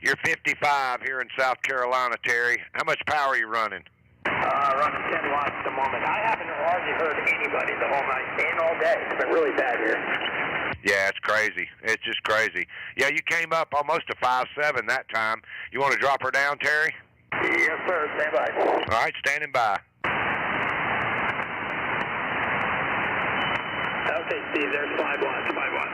You're 55 here in South Carolina, Terry. How much power are you running? Running 10 watts at the moment. I haven't hardly heard anybody the whole night and all day. It's been really bad here. Yeah, it's crazy. It's just crazy. Yeah, you came up almost to 5.7 that time. You want to drop her down, Terry? Yes, sir. Stand by. All right, standing by. Okay, Steve, there's 5 watts. 5 watts.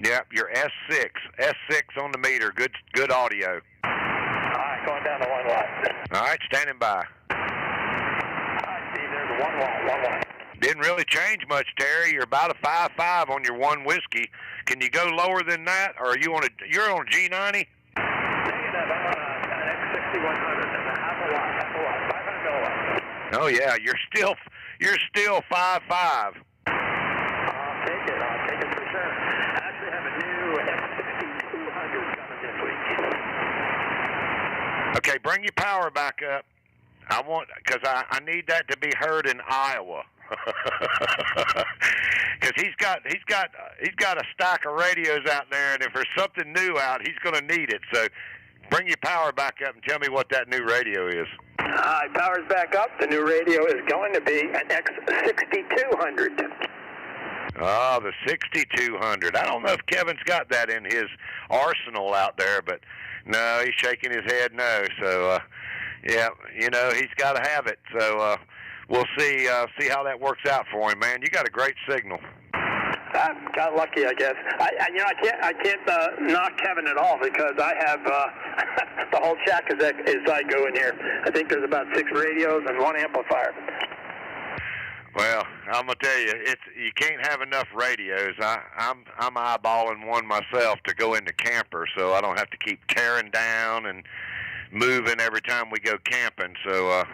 Yep, you're S6. S6 on the meter. Good audio. All right, going down to 1 watt. All right, standing by. All right, Steve, there's 1 watt. 1 watt. Didn't really change much, Terry. You're about a 5.5 on your one whiskey. Can you go lower than that, or are you on you're on G90? Negative. I'm on an X6100. That's a half a watt. 500 milliwatts. Oh yeah, you're still 5.5. I'll take it for sure. I actually have a new X6200 coming this week. Okay, bring your power back up. Because I need that to be heard in Iowa. Because he's got a stack of radios out there, and if there's something new out, he's going to need it. So bring your power back up and tell me what that new radio is. Power's back up. The new radio is going to be an X6200. Oh, the 6200. I don't know if Kevin's got that in his arsenal out there, but no, he's shaking his head no. So, yeah, you know, he's got to have it. So we'll see how that works out for him, man. You got a great signal. I got lucky, I guess. I can't knock Kevin at all because I have the whole shack as I go in here. I think there's about 6 radios and 1 amplifier. Well, I'm gonna tell you, you can't have enough radios. I'm eyeballing one myself to go into camper, so I don't have to keep tearing down and moving every time we go camping. So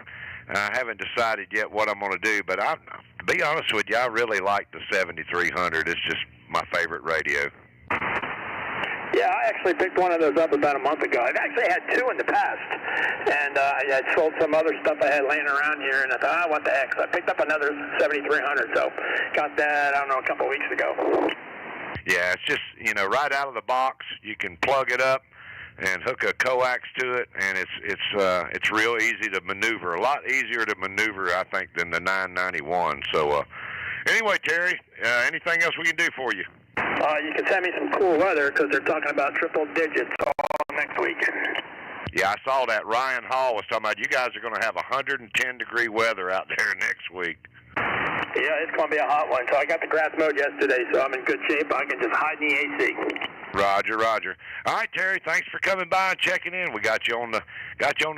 I haven't decided yet what I'm gonna do. But to be honest with you, I really like the 7300. It's just my favorite radio. Yeah, I actually picked one of those up about a month ago. I've actually had 2 in the past, and I had sold some other stuff I had laying around here, and I thought, what the heck? So I picked up another 7300, so got that, I don't know, a couple of weeks ago. Yeah, it's just, you know, right out of the box, you can plug it up and hook a coax to it, and it's real easy to maneuver. A lot easier to maneuver, I think, than the 991. So anyway, Terry, anything else we can do for you? You can send me some cool weather because they're talking about triple digits all next week. Yeah, I saw that. Ryan Hall was talking about you guys are going to have 110-degree weather out there next week. Yeah, it's going to be a hot one. So I got the grass mowed yesterday, so I'm in good shape. I can just hide in the AC. Roger, Roger. All right, Terry, thanks for coming by and checking in. We got you on the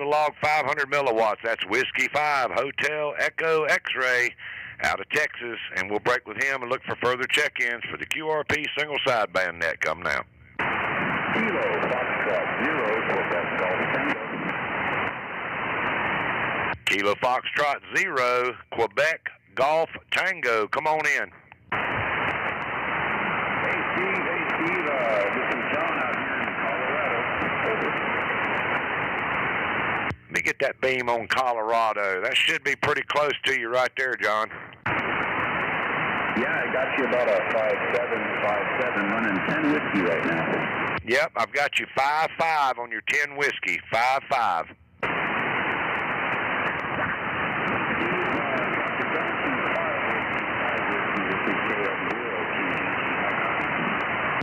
log 500 milliwatts. That's Whiskey 5 Hotel Echo X-Ray out of Texas, and we'll break with him and look for further check-ins for the QRP single sideband net. Come now. Kilo Foxtrot 0 Quebec Golf Tango. Kilo Foxtrot 0 Quebec Golf Tango. Come on in. Hey Steve, this is John out here in Colorado. Over. Let me get that beam on Colorado. That should be pretty close to you right there, John. Yeah, I got you about a 5757 running 10 whiskey right now. Yep, I've got you 5-5 on your 10 whiskey. 5-5.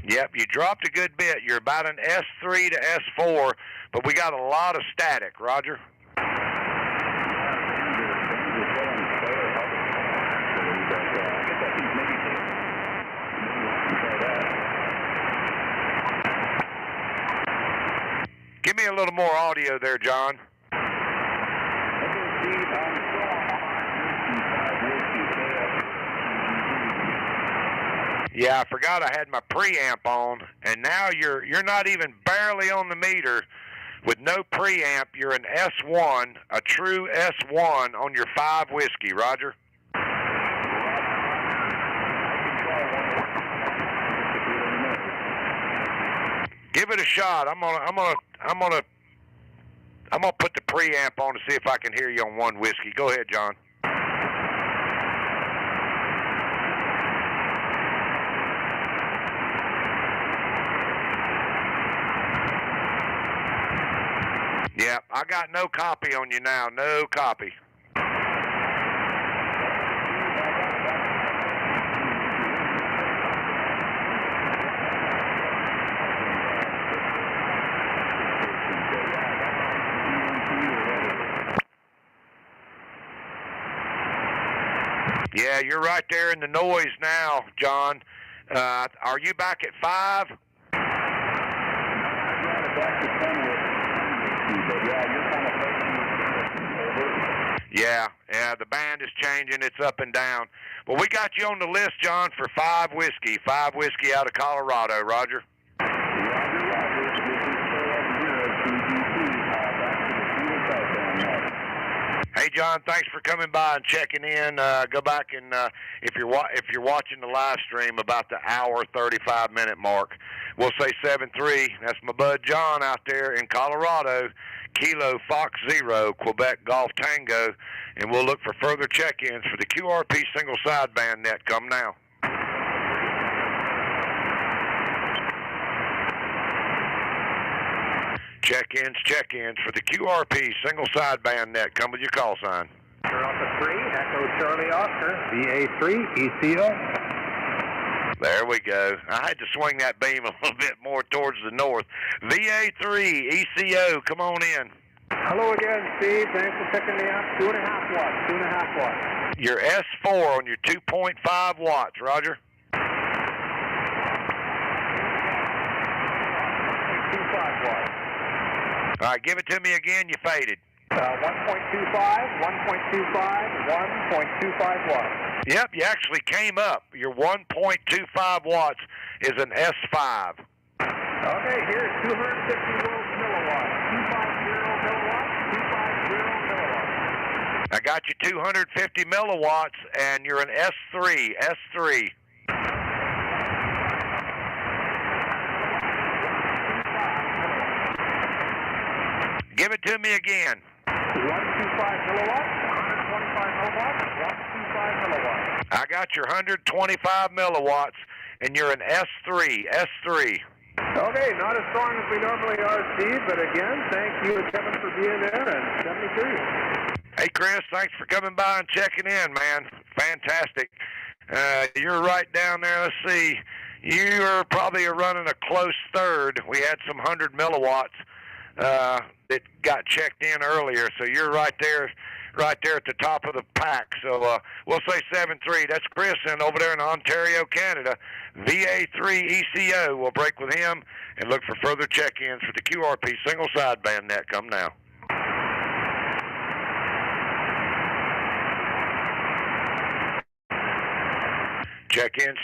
Yep, you dropped a good bit. You're about an S3 to S4, but we got a lot of static, Roger. Give me a little more audio there, John. Yeah, I forgot I had my preamp on, and now you're not even barely on the meter. With no preamp, you're an S1, a true S1 on your 5 whiskey, Roger. Give it a shot. I'm gonna put the preamp on to see if I can hear you on 1 whiskey. Go ahead, John. Yeah, I got no copy on you now. No copy. Yeah, you're right there in the noise now, John. Are you back at 5? Yeah, the band is changing. It's up and down. Well, we got you on the list, John, for 5 whiskey. 5 whiskey out of Colorado, Roger. Hey, John, thanks for coming by and checking in. Go back and if you're watching the live stream about the hour 35-minute mark, we'll say 7-3. That's my bud John out there in Colorado. Kilo Fox 0 Quebec Golf Tango, and we'll look for further check-ins for the QRP single sideband net. Come now. Check-ins for the QRP single sideband net. Come with your call sign. Alpha 3, Echo Charlie Oscar, VA3, ECO. There we go. I had to swing that beam a little bit more towards the north. VA3 ECO, come on in. Hello again, Steve. Thanks for picking me up. 2.5 watts. 2.5 watts. Your S4 on your 2.5 watts, Roger. 2.5 watts. All right, give it to me again. You faded. 1.25, 1.25, 1.25 watts. Yep, you actually came up. Your 1.25 watts is an S5. Okay, here's 250 milliwatts. 250 milliwatts. 250 milliwatts. I got you 250 milliwatts, and you're an S3. S3. Give it to me again. 125 milliwatts, 125 milliwatts, 125 milliwatts. I got your 125 milliwatts, and you're an S3. S3. Okay, not as strong as we normally are, Steve, but again, thank you, Kevin, for being there, and 73. Hey, Chris, thanks for coming by and checking in, man. Fantastic. You're right down there. Let's see. You are probably running a close third. We had some 100 milliwatts that got checked in earlier, so you're right there at the top of the pack. So we'll say 7-3. That's Chris and over there in Ontario, Canada. VA3 ECO. We'll break with him and look for further check-ins for the QRP single sideband net. Come now. Check-ins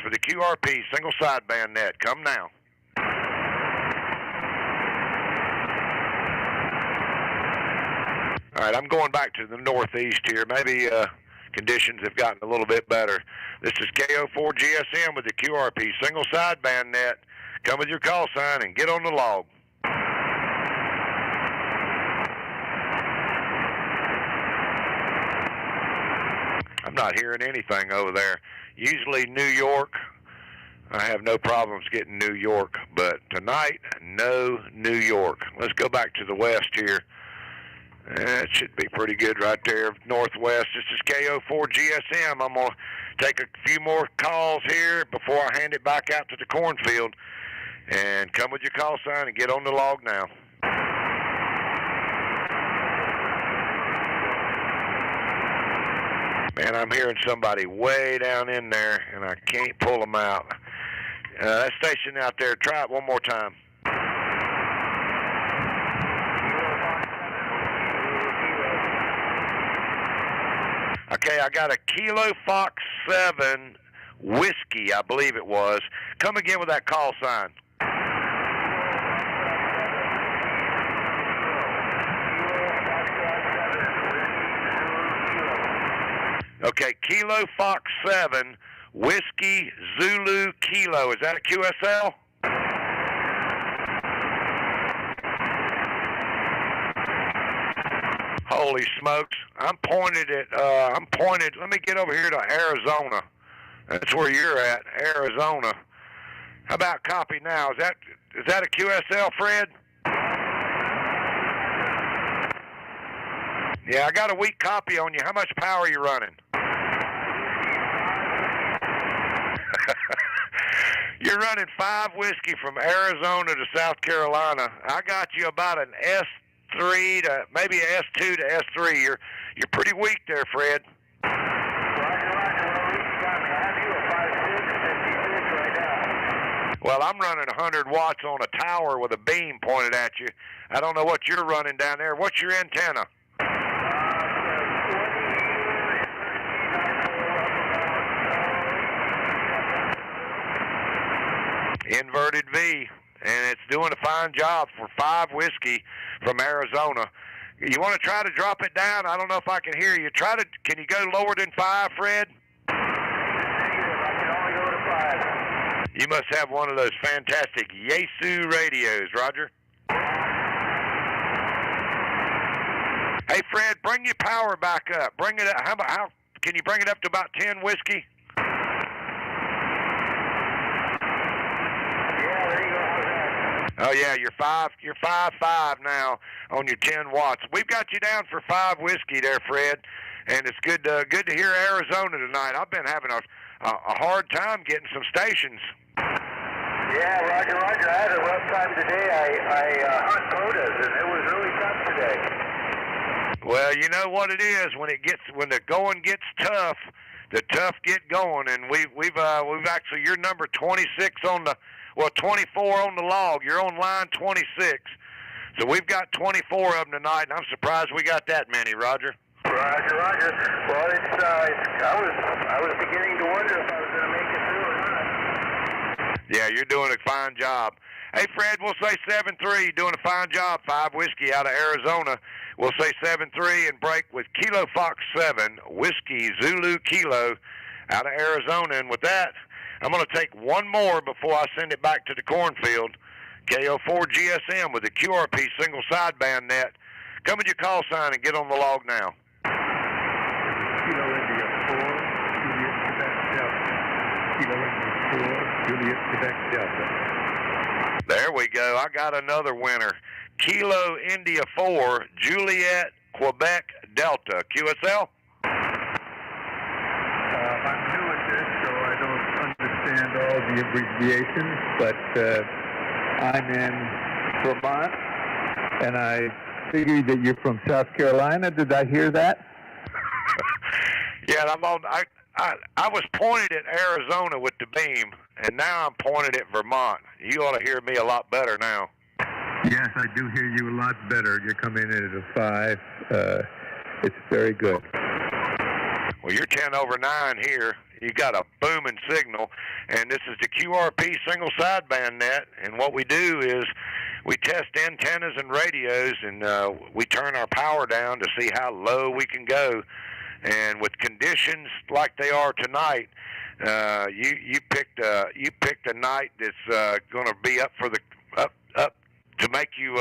for the QRP single sideband net. Come now. All right, I'm going back to the northeast here. Maybe conditions have gotten a little bit better. This is KO4 GSM with the QRP single sideband net. Come with your call sign and get on the log. I'm not hearing anything over there. Usually New York, I have no problems getting New York, but tonight, no New York. Let's go back to the west here. It should be pretty good right there, northwest. This is KO4 GSM. I'm going to take a few more calls here before I hand it back out to the cornfield. And come with your call sign and get on the log now. Man, I'm hearing somebody way down in there, and I can't pull them out. That station out there, try it one more time. Okay, I got a Kilo Fox 7 whiskey, I believe it was. Come again with that call sign. Okay, Kilo Fox 7 Whiskey Zulu Kilo. Is that a QSL? Holy smokes. I'm pointed, let me get over here to Arizona. That's where you're at, Arizona. How about copy now? Is that a QSL, Fred? Yeah, I got a weak copy on you. How much power are you running? You're running 5 whiskey from Arizona to South Carolina. I got you about an S3 to maybe an S2 to S3. You're pretty weak there, Fred. Well, I'm running 100 watts on a tower with a beam pointed at you. I don't know what you're running down there. What's your antenna? Inverted V, and it's doing a fine job for 5 whiskey from Arizona. You want to try to drop it down? I don't know if I can hear you. Can you go lower than 5, Fred? You must have one of those fantastic Yaesu radios, Roger. Hey, Fred, bring your power back up. Bring it up. How can you bring it up to about 10 whiskey? Oh yeah, you're 5.5 now on your 10 watts. We've got you down for 5 whiskey there, Fred, and it's good to hear Arizona tonight. I've been having a hard time getting some stations. Yeah, Roger. I had a rough time today. I hunt quotas, and it was really tough today. Well, you know what it is when the going gets tough, the tough get going, and we've actually, you're number 26 on the 24 on the log. You're on line 26, so we've got 24 of them tonight, and I'm surprised we got that many, Roger. Roger. Well, I was beginning to wonder if I was going to make it through or not. Yeah, you're doing a fine job. Hey, Fred, we'll say 7-3. You're doing a fine job. 5 Whiskey out of Arizona. We'll say 7-3 and break with Kilo Fox 7, Whiskey Zulu Kilo out of Arizona. And with that, I'm going to take one more before I send it back to the cornfield. KO4 GSM with the QRP single sideband net. Come with your call sign and get on the log now. Kilo India 4, Juliet Quebec Delta. Kilo India 4, Juliet Quebec Delta. There we go. I got another winner. Kilo India 4, Juliet Quebec Delta. QSL? I'm new at this, so I don't understand all the abbreviations, but I'm in Vermont, and I figured that you're from South Carolina. Did I hear that? Yeah, I was pointed at Arizona with the beam, and now I'm pointed at Vermont. You ought to hear me a lot better now. Yes, I do hear you a lot better. You're coming in at a 5. It's very good. Well, you're 10 over 9 here. You got a booming signal, and this is the QRP single sideband net, and what we do is we test antennas and radios, and we turn our power down to see how low we can go. And with conditions like they are tonight, you picked a night that's going to be up to make you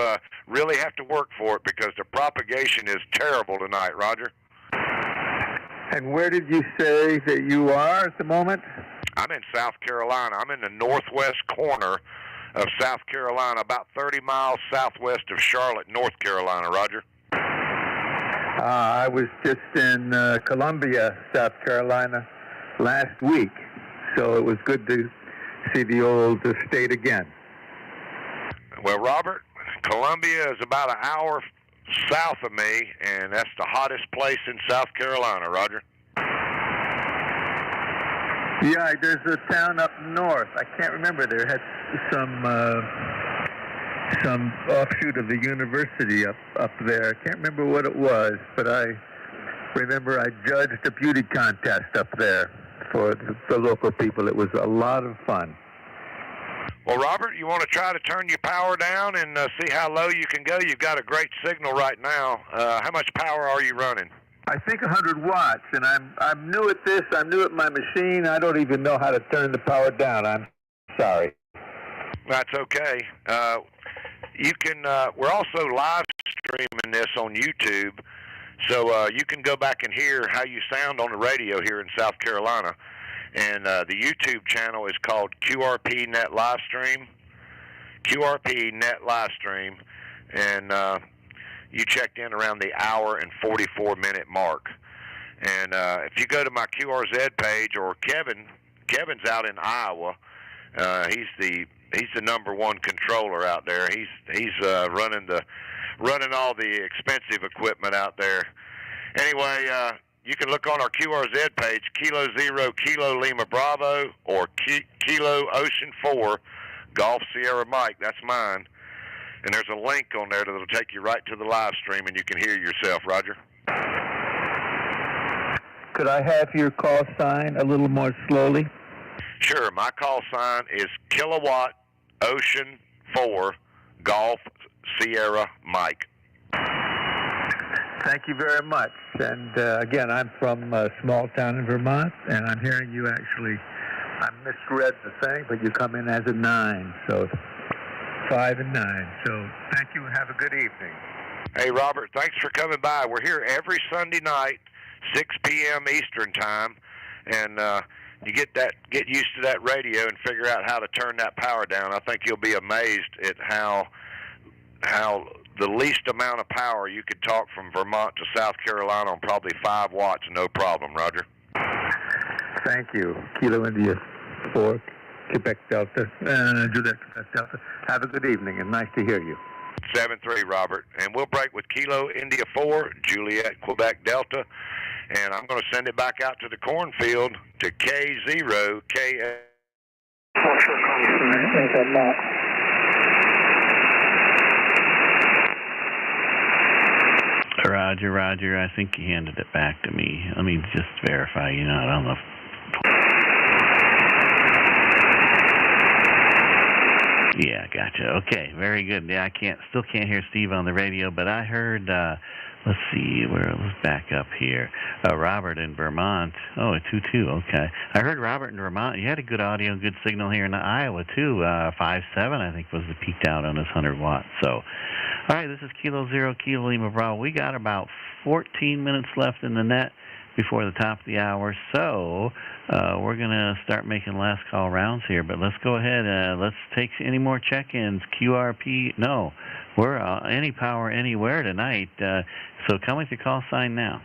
really have to work for it, because the propagation is terrible tonight, Roger. And where did you say that you are at the moment? I'm in South Carolina. I'm in the northwest corner of South Carolina, about 30 miles southwest of Charlotte, North Carolina, Roger. I was just in Columbia, South Carolina last week, so it was good to see the old state again. Well, Robert, Columbia is about an hour south of me, and that's the hottest place in South Carolina, Roger. Yeah, there's a town up north. I can't remember. There had some offshoot of the university up there. I can't remember what it was, but I remember I judged a beauty contest up there for the local people. It was a lot of fun. Well, Robert, you want to try to turn your power down and see how low you can go? You've got a great signal right now. How much power are you running? I think 100 watts, and I'm new at this. I'm new at my machine. I don't even know how to turn the power down. I'm sorry. That's okay. You can. We're also live streaming this on YouTube, so you can go back and hear how you sound on the radio here in South Carolina. And the YouTube channel is called QRP Net Livestream. QRP Net Livestream, and you checked in around the hour and 44-minute mark. And if you go to my QRZ page, or Kevin's out in Iowa. He's the #1 controller out there. He's running all the expensive equipment out there. Anyway, you can look on our QRZ page, Kilo Zero Kilo Lima Bravo, or Kilo Ocean 4 Golf Sierra Mike. That's mine. And there's a link on there that'll take you right to the live stream, and you can hear yourself, Roger. Could I have your call sign a little more slowly? Sure. My call sign is Kilowatt Ocean 4 Golf Sierra Mike. Thank you very much. And again, I'm from a small town in Vermont, and I'm hearing you actually, I misread the thing, but you come in as a 9, so 5 and 9. So thank you and have a good evening. Hey, Robert, thanks for coming by. We're here every Sunday night, 6 p.m. Eastern time, and you get used to that radio and figure out how to turn that power down. I think you'll be amazed at how the least amount of power you could talk from Vermont to South Carolina on probably 5 watts, no problem, Roger. Thank you. Kilo India 4, Quebec Delta, Juliet Quebec Delta. Have a good evening, and nice to hear you. 7-3, Robert. And we'll break with Kilo India 4, Juliet Quebec Delta. And I'm going to send it back out to the cornfield to K0, KS. Roger, Roger. I think he handed it back to me. Let me just verify. I don't know. Yeah, gotcha. Okay, very good. Yeah, still can't hear Steve on the radio, but I heard. Let's see, let's back up here. Robert in Vermont. Oh, a 2-2. Okay, I heard Robert in Vermont. You had a good audio and good signal here in Iowa too. 5.7, I think, was the peaked out on his 100 watts. So. All right, this is Kilo 0, Kilo Lima Bravo. We got about 14 minutes left in the net before the top of the hour, so we're going to start making last call rounds here. But let's go ahead. Let's take any more check-ins. QRP, no. We're any power, anywhere tonight. So come with your call sign now.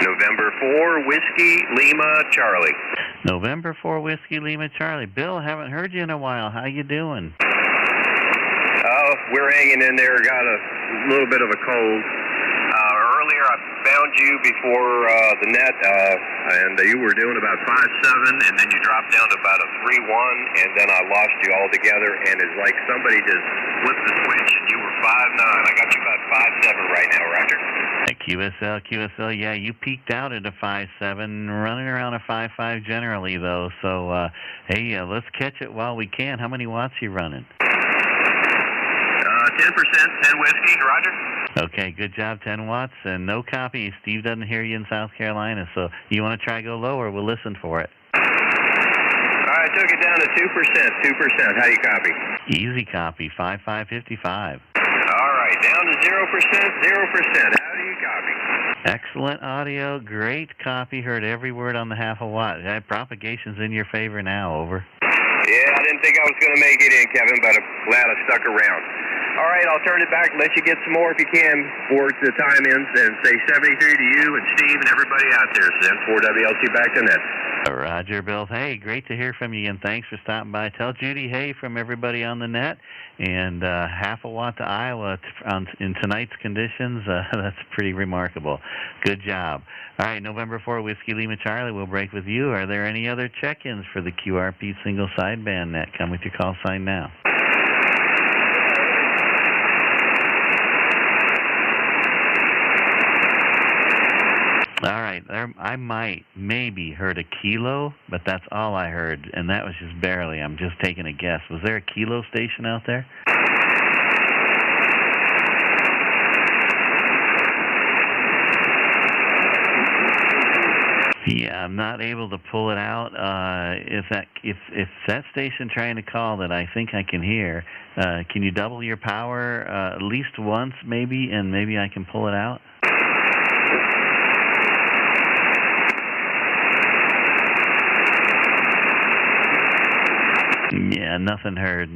November 4, Whiskey, Lima, Charlie. November 4, Whiskey, Lima, Charlie. Bill, haven't heard you in a while. How you doing? We're hanging in there, got a little bit of a cold. Earlier I found you before the net, and you were doing about 5.7, and then you dropped down to about a 3.1, and then I lost you altogether, and it's like somebody just flipped the switch, and you were 5.9. I got you about 5.7 right now, Roger. QSL, yeah, you peaked out at a 5.7, running around a 5.5 generally, though. So, hey, let's catch it while we can. How many watts are you running? 10%, 10 Whiskey, Roger. Okay, good job, 10 watts, and no copy. Steve doesn't hear you in South Carolina, so you want to try to go lower, we'll listen for it. All right, took it down to 2%. How do you copy? Easy copy, 5.555. All right, down to 0%. How do you copy? Excellent audio, great copy, heard every word on the half a watt. That propagation's in your favor now, over. Yeah, I didn't think I was going to make it in, Kevin, but I'm glad I stuck around. All right, I'll turn it back, let you get some more if you can for the time ends, and say 73 to you and Steve and everybody out there. Send 4WLC back to net. Roger, Bill. Hey, great to hear from you, and thanks for stopping by. Tell Judy hey from everybody on the net, and half a watt to Iowa in tonight's conditions. That's pretty remarkable. Good job. All right, November 4, Whiskey Lima Charlie, we'll break with you. Are there any other check-ins for the QRP single sideband net? Come with your call sign now. All right, I maybe heard a kilo, but that's all I heard, and that was just barely. I'm just taking a guess. Was there a kilo station out there? Yeah, I'm not able to pull it out. If that station trying to call that I think I can hear, can you double your power at least once, maybe, and maybe I can pull it out? Yeah, nothing heard.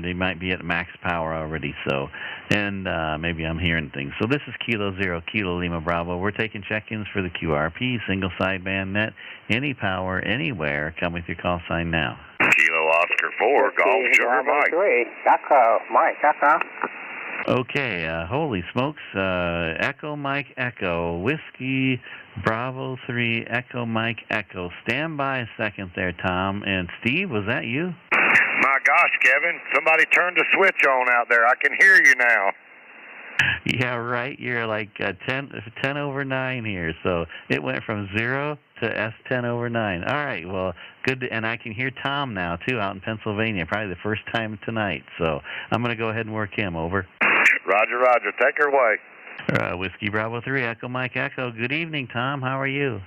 They might be at max power already, so, and maybe I'm hearing things. So this is Kilo 0, Kilo Lima Bravo. We're taking check-ins for the QRP, single sideband net, any power, anywhere. Come with your call sign now. Kilo Oscar 4, Golf Sugar Mike. 3, Echo, Mike, Echo. Okay, holy smokes, Echo Mike Echo, Whiskey Bravo 3, Echo Mike Echo. Stand by a second there, Tom. And Steve, was that you? My gosh, Kevin, somebody turned the switch on out there. I can hear you now. Yeah, right. You're like 10 over 9 here. So it went from 0 to S10 over 9. All right, well, good. And I can hear Tom now, too, out in Pennsylvania, probably the first time tonight. So I'm going to go ahead and work him, over. Roger. Take her away. Whiskey Bravo 3, Echo Mike Echo. Good evening, Tom. How are you?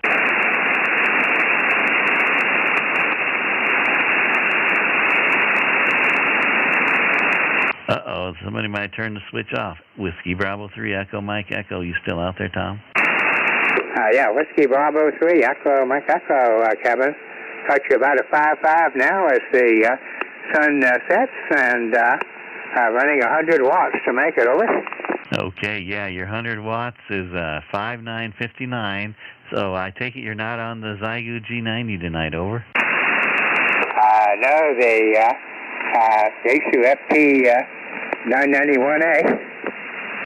Uh-oh, somebody might turn the switch off. Whiskey Bravo 3, Echo Mike Echo. You still out there, Tom? Yeah, Whiskey Bravo 3, Echo Mike Echo, Kevin. Got you about a 5.5 now as the sun sets, and running 100 watts to make it, over. Okay, yeah, your 100 watts is 5.959. So I take it you're not on the Zygo G90 tonight, over? No, the Yaesu FP 991A.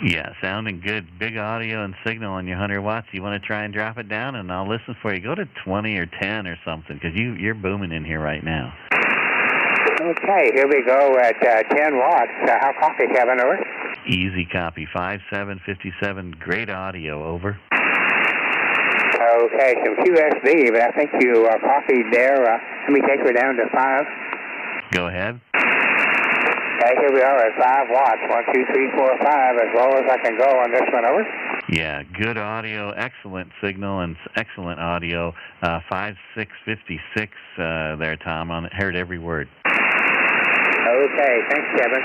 Yeah, sounding good. Big audio and signal on your 100 watts. You want to try and drop it down, and I'll listen for you. Go to 20 or 10 or something, because you're booming in here right now. Okay, here we go at 10 watts. How copy, Kevin, over? Easy copy. 5757. Great audio, over. Okay, some QSB, but I think you copied there. Let me take her down to 5. Go ahead. Okay, here we are at 5 watts. 1, 2, 3, 4, 5, as low as I can go on this one, over. Yeah, good audio, excellent signal, and excellent audio. 5656 there, Tom. Heard every word. Okay, thanks, Kevin.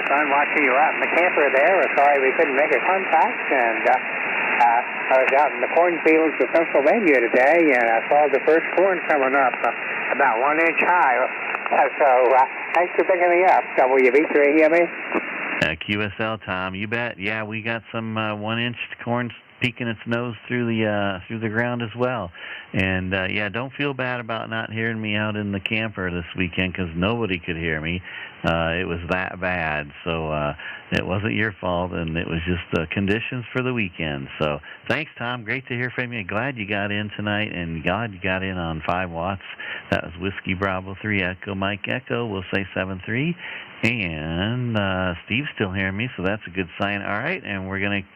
Fun watching you out in the camper there. We're sorry we couldn't make a contact, and I was out in the cornfields of Pennsylvania today, and I saw the first corn coming up, about 1 inch high. So thanks for picking me up. WB3, hear me? QSL, Tom, you bet. Yeah, we got some 1-inch corn peeking its nose through the ground as well. And yeah, don't feel bad about not hearing me out in the camper this weekend, because nobody could hear me. It was that bad. So it wasn't your fault, and it was just conditions for the weekend. So thanks, Tom. Great to hear from you. Glad you got in tonight, and glad you got in on 5 watts. That was Whiskey Bravo 3 Echo Mike Echo. We'll say 7-3. And Steve's still hearing me, so that's a good sign. All right, and we're going to,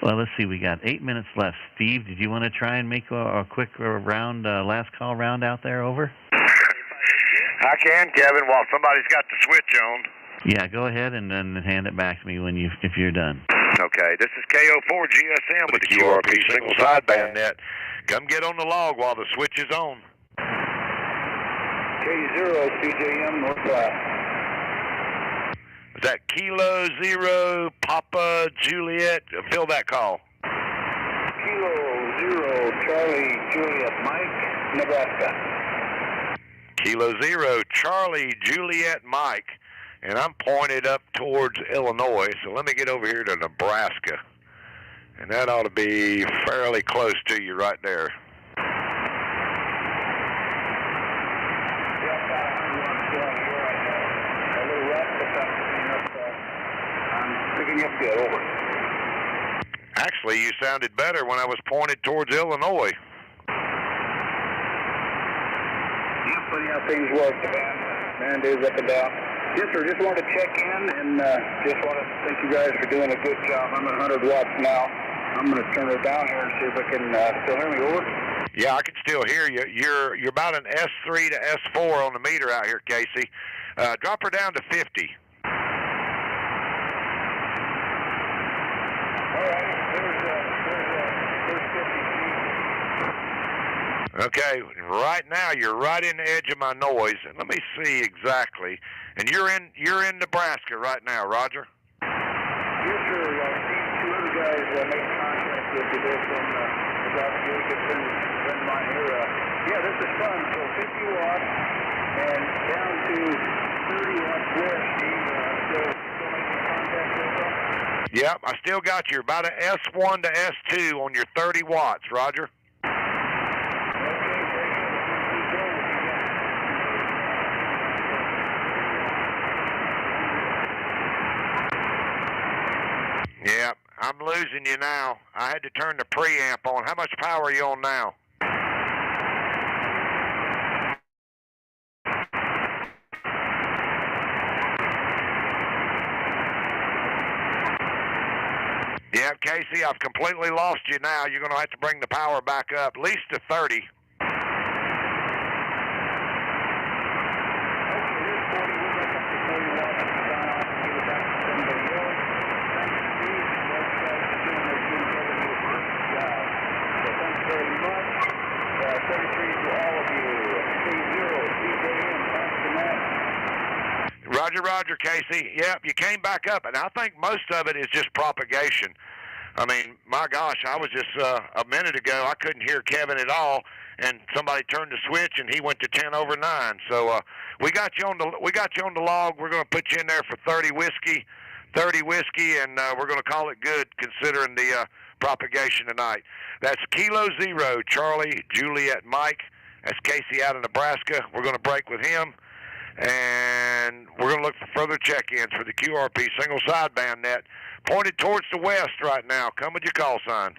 well, let's see, we got 8 minutes left. Steve, did you want to try and make a quick round, last call round out there, over? I can, Kevin, while somebody's got the switch on. Yeah, go ahead and then hand it back to me if you're done. Okay, this is KO4 GSM with the QRP single sideband net. Come get on the log while the switch is on. K0 CJM northwest. Is that Kilo 0 Papa Juliet? Fill that call. Kilo 0 Charlie Juliet Mike, Nebraska. Kilo 0 Charlie Juliet Mike, and I'm pointed up towards Illinois, so let me get over here to Nebraska, and that ought to be fairly close to you right there. Actually, you sounded better when I was pointed towards Illinois. Yeah, funny how things work, man. Days up and down. Yes, sir. Just wanted to check in and just want to thank you guys for doing a good job. I'm at 100 watts now. I'm going to turn it down here and see if I can still hear me. Over. Yeah, I can still hear you. You're about an S3 to S4 on the meter out here, Casey. Drop her down to 50. Okay, right now you're right in the edge of my noise, and let me see exactly. And you're in Nebraska right now, Roger. Yes, sir. Two other guys made contact with you there from Nebraska. Good friend of mine here. Yeah, this is fun. So 50 watts and down to 30 watts west. Steve, still making contact with them? Yep, I still got you. About an S1 to S2 on your 30 watts, Roger. Yeah, I'm losing you now. I had to turn the preamp on. How much power are you on now? Yeah, Casey, I've completely lost you now. You're going to have to bring the power back up, at least to 30. Roger, Casey. Yep, you came back up, and I think most of it is just propagation. I mean, my gosh, I was just a minute ago, I couldn't hear Kevin at all, and somebody turned the switch, and he went to 10 over 9. So we got you on the log. We're going to put you in there for 30 whiskey. 30 whiskey, and we're going to call it good considering the propagation tonight. That's Kilo 0, Charlie, Juliet, Mike. That's Casey out of Nebraska. We're going to break with him, and we're going to look for further check-ins for the QRP single sideband net, pointed towards the west right now. Come with your call sign.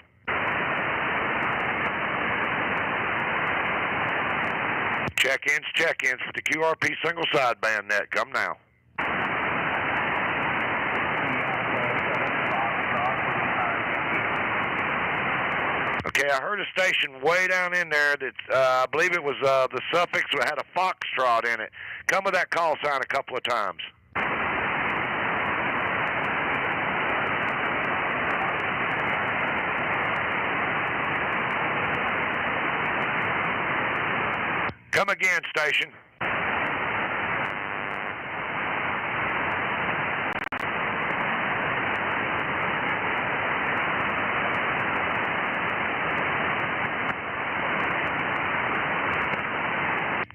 Check-ins for the QRP single sideband net. Come now. Okay, I heard a station way down in there that I believe it was the suffix that had a foxtrot in it. Come with that call sign a couple of times. Come again, station.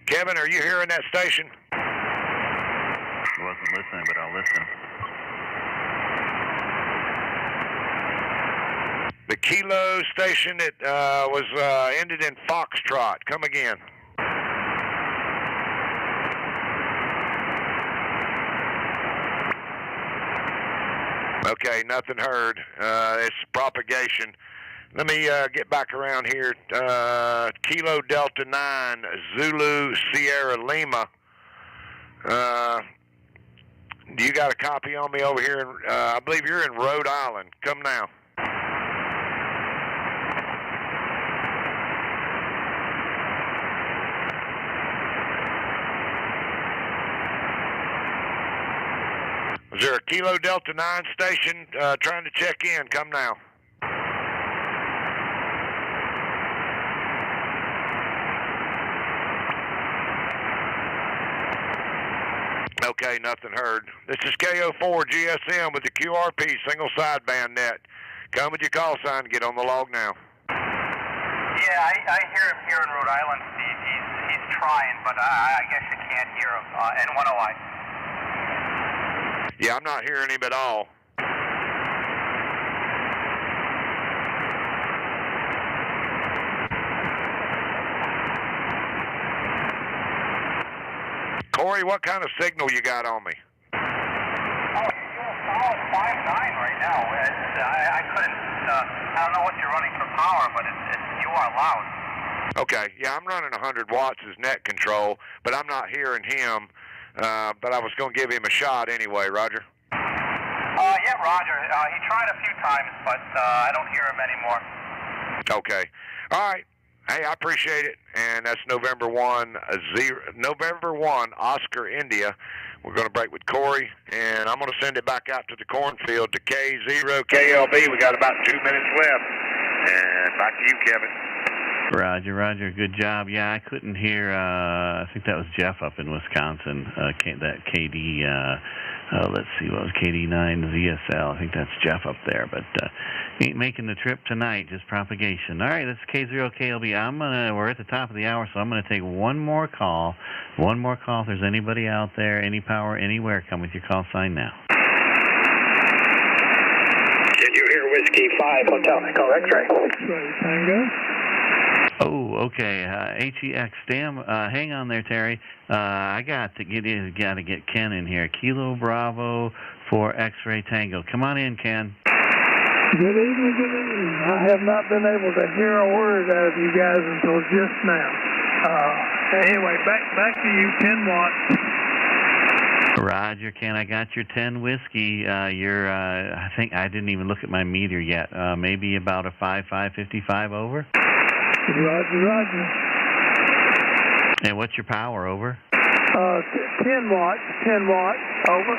Kevin, are you hearing that station? I wasn't listening, but I'll listen. The Kilo station that was ended in Foxtrot. Come again. Okay, nothing heard. It's propagation. Let me get back around here. Kilo Delta 9, Zulu Sierra Lima. Do you got a copy on me over here? I believe you're in Rhode Island. Come now. Is there a Kilo Delta 9 station trying to check in? Come now. Okay, nothing heard. This is KO4 GSM with the QRP single sideband net. Come with your call sign and get on the log now. Yeah, I hear him here in Rhode Island, Steve. He's trying, but I guess you can't hear him. N1OI. Yeah, I'm not hearing him at all. Corey, what kind of signal you got on me? Oh, you're doing solid 5.9 right now. I couldn't, I don't know what you're running for power, but you are loud. Okay, yeah, I'm running 100 watts as net control, but I'm not hearing him. But I was going to give him a shot anyway, Roger. Yeah, Roger. He tried a few times, but I don't hear him anymore. Okay. All right. Hey, I appreciate it. And that's November 1, Oscar, India. We're going to break with Corey, and I'm going to send it back out to the cornfield to K0 KLB. We got about 2 minutes left. And back to you, Kevin. Roger. Good job. Yeah, I couldn't hear, I think that was Jeff up in Wisconsin, that KD, let's see, what was KD9 ZSL? I think that's Jeff up there, but ain't making the trip tonight, just propagation. All right, this is K0 KLB. We're at the top of the hour, so I'm going to take one more call. If there's anybody out there, any power, anywhere, come with your call sign now. Can you hear Whiskey 5 Hotel Echo X-ray? Tango. Oh, okay. HEX, damn. Hang on there, Terry. I got to get Ken in here. Kilo Bravo for X-Ray Tango. Come on in, Ken. Good evening. I have not been able to hear a word out of you guys until just now. Anyway, back to you, 10 watts. Roger, Ken, I got your 10 whiskey. I think I didn't even look at my meter yet. Maybe about a 5.55 over. Roger. And what's your power, over? 10 watts, over.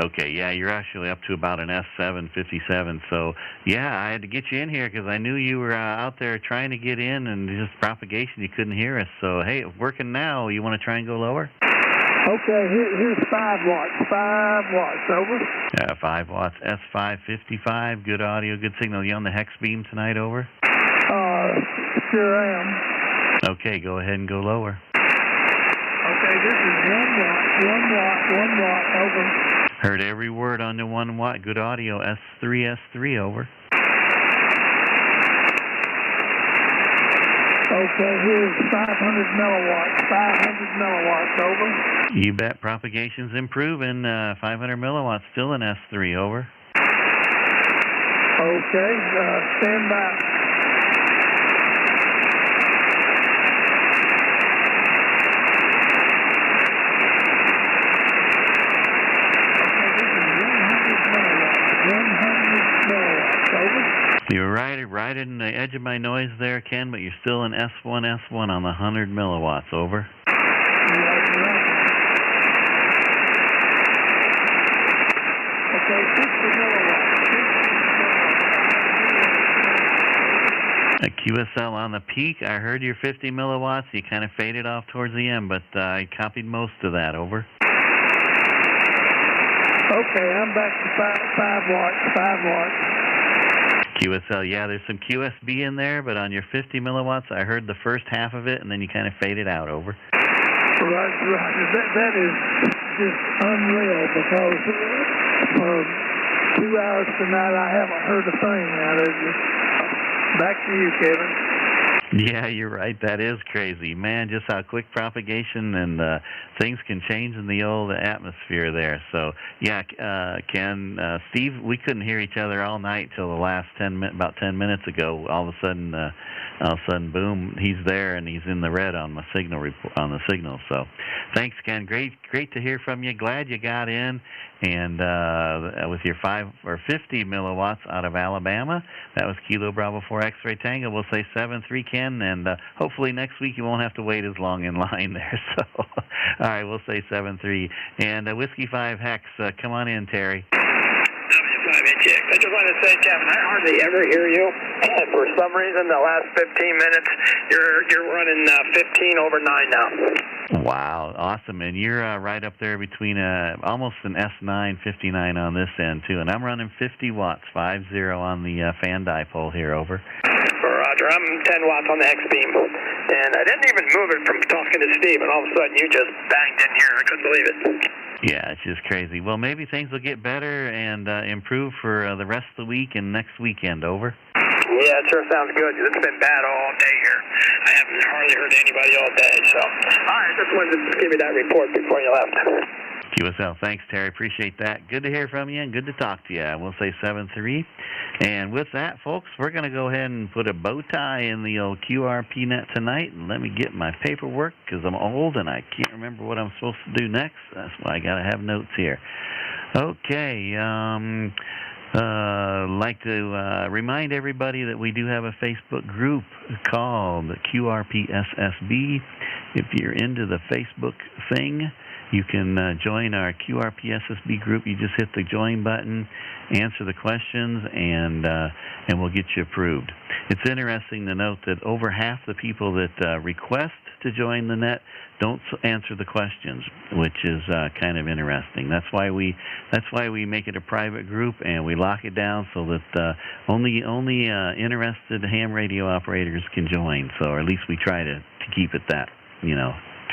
Okay, yeah, you're actually up to about an S757. So, yeah, I had to get you in here because I knew you were out there trying to get in and just propagation, you couldn't hear us. So, hey, it's working now. You want to try and go lower? Okay, here's 5 watts. 5 watts, over. 5 watts, S555. Good audio, good signal. You on the hex beam tonight, over? Sure am. Okay, go ahead and go lower. Okay, this is 1 watt, over. Heard every word on the 1 watt. Good audio. S3, over. Okay, here's 500 milliwatts. 500 milliwatts, over. You bet. Propagation's improving. 500 milliwatts, still an S3, over. Okay, stand by. You're right in the edge of my noise there, Ken, but you're still in S1 on the 100 milliwatts, over. Okay, 50 milliwatts. A QSL on the peak. I heard your 50 milliwatts. You kind of faded off towards the end, but I copied most of that, over. Okay, I'm back to 5 watts, 5 watts. QSL, yeah, there's some QSB in there, but on your 50 milliwatts, I heard the first half of it, and then you kind of faded out, over. Roger. That is just unreal, because for 2 hours tonight, I haven't heard a thing out of you. Back to you, Kevin. Yeah, you're right. That is crazy. Man, just how quick propagation and things can change in the old atmosphere there. So, yeah, Ken, Steve, we couldn't hear each other all night till the last about 10 minutes ago. All of a sudden, boom, he's there and he's in the red on the signal. So, thanks, Ken. Great to hear from you. Glad you got in. And with your 5 or 50 milliwatts out of Alabama, that was Kilo Bravo 4 X-Ray Tango. We'll say 7-3, Ken, and hopefully next week you won't have to wait as long in line there. So, all right, we'll say 7-3. And Whiskey 5 Hex, come on in, Terry. I just wanted to say, Kevin, I hardly ever hear you. For some reason, the last 15 minutes, you're running 15 over 9 now. Wow, awesome. And you're right up there between almost an S9, 59 on this end, too. And I'm running 50 watts, 50 on the fan dipole here, over. Roger, I'm 10 watts on the X-beam. And I didn't even move it from talking to Steve, and all of a sudden you just banged in here. I couldn't believe it. Yeah, it's just crazy. Well, maybe things will get better and improve for the rest of the week and next weekend, over. Yeah, it sure sounds good. It's been bad all day here. I haven't hardly heard anybody all day, so. All right, just wanted to give you that report before you left. QSL, thanks, Terry. Appreciate that. Good to hear from you and good to talk to you. We'll say 7-3. And with that, folks, we're going to go ahead and put a bow tie in the old QRP net tonight. And let me get my paperwork, because I'm old and I can't remember what I'm supposed to do next. That's why I got to have notes here. Okay. Like to remind everybody that we do have a Facebook group called QRP SSB. If you're into the Facebook thing, you can join our QRP SSB group. You just hit the join button, answer the questions, and we'll get you approved. It's interesting to note that over half the people that request to join the net don't answer the questions, which is kind of interesting. That's why we make it a private group and we lock it down so that only interested ham radio operators can join. So, or at least we try to keep it that,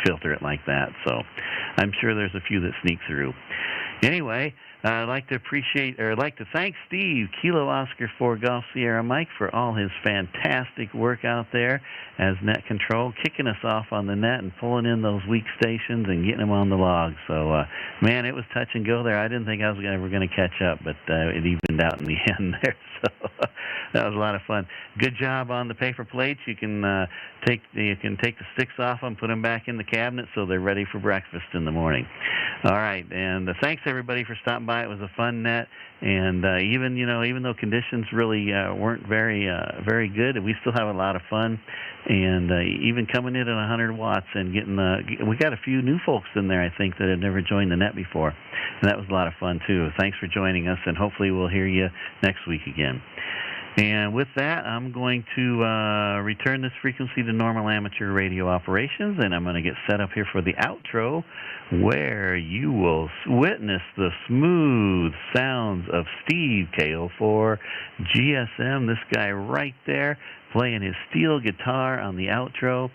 filter it like that. So I'm sure there's a few that sneak through. Anyway, I'd like to thank Steve, Kilo Oscar 4 Golf Sierra Mike, for all his fantastic work out there as net control, kicking us off on the net and pulling in those weak stations and getting them on the log. So, man, it was touch and go there. I didn't think I was ever going to catch up, but it evened out in the end there. So that was a lot of fun. Good job on the paper plates. You can take the sticks off them, put them back in the cabinet so they're ready for breakfast in the morning. All right, and thanks everybody for stopping by. It was a fun net, and even though conditions really weren't very good, we still have a lot of fun. And even coming in at 100 watts and we got a few new folks in there, I think, that had never joined the net before, and that was a lot of fun too. Thanks for joining us, and hopefully we'll hear you next week again. And with that, I'm going to return this frequency to normal amateur radio operations, and I'm going to get set up here for the outro, where you will witness the smooth sounds of Steve KO4 GSM, this guy right there, playing his steel guitar on the outro.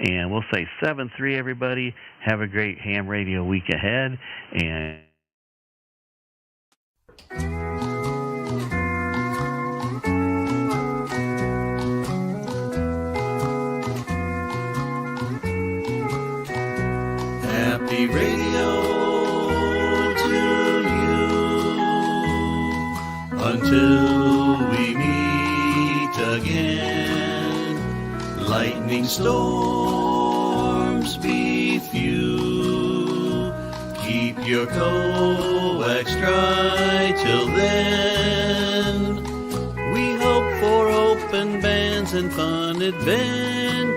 And we'll say 7-3, everybody. Have a great ham radio week ahead. And hoping storms be few. Keep your coax dry till then. We hope for open bands and fun adventures.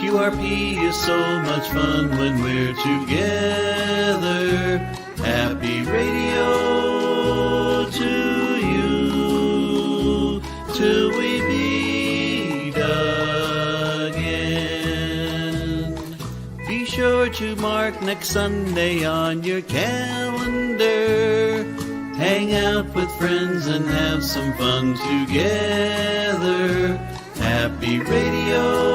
QRP is so much fun when we're together. Happy radio to you till we meet again. Be sure to mark next Sunday on your calendar. Hang out with friends and have some fun together. Happy radio